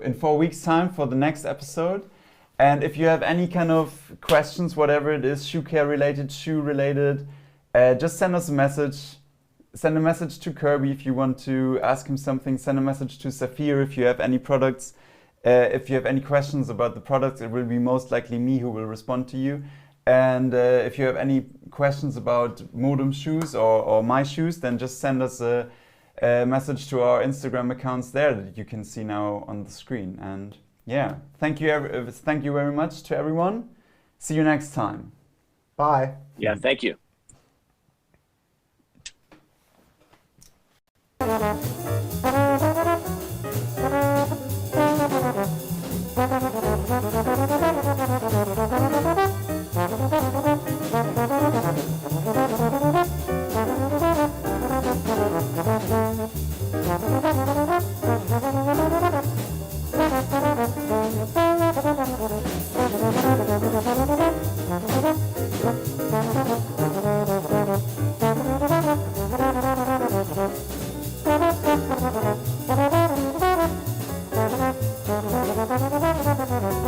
In 4 weeks' time for the next episode. And if you have any kind of questions, whatever it is, shoe care related, shoe related, just send us a message. Send a message to Kirby if you want to ask him something. Send a message to Saphir if you have any products. If you have any questions about the products, it will be most likely me who will respond to you. And if you have any questions about Modum shoes or my shoes, then just send us a message to our Instagram accounts there that you can see now on the screen. And yeah, thank you very much to everyone. See you next time. Bye. Yeah, thank you. Thank you.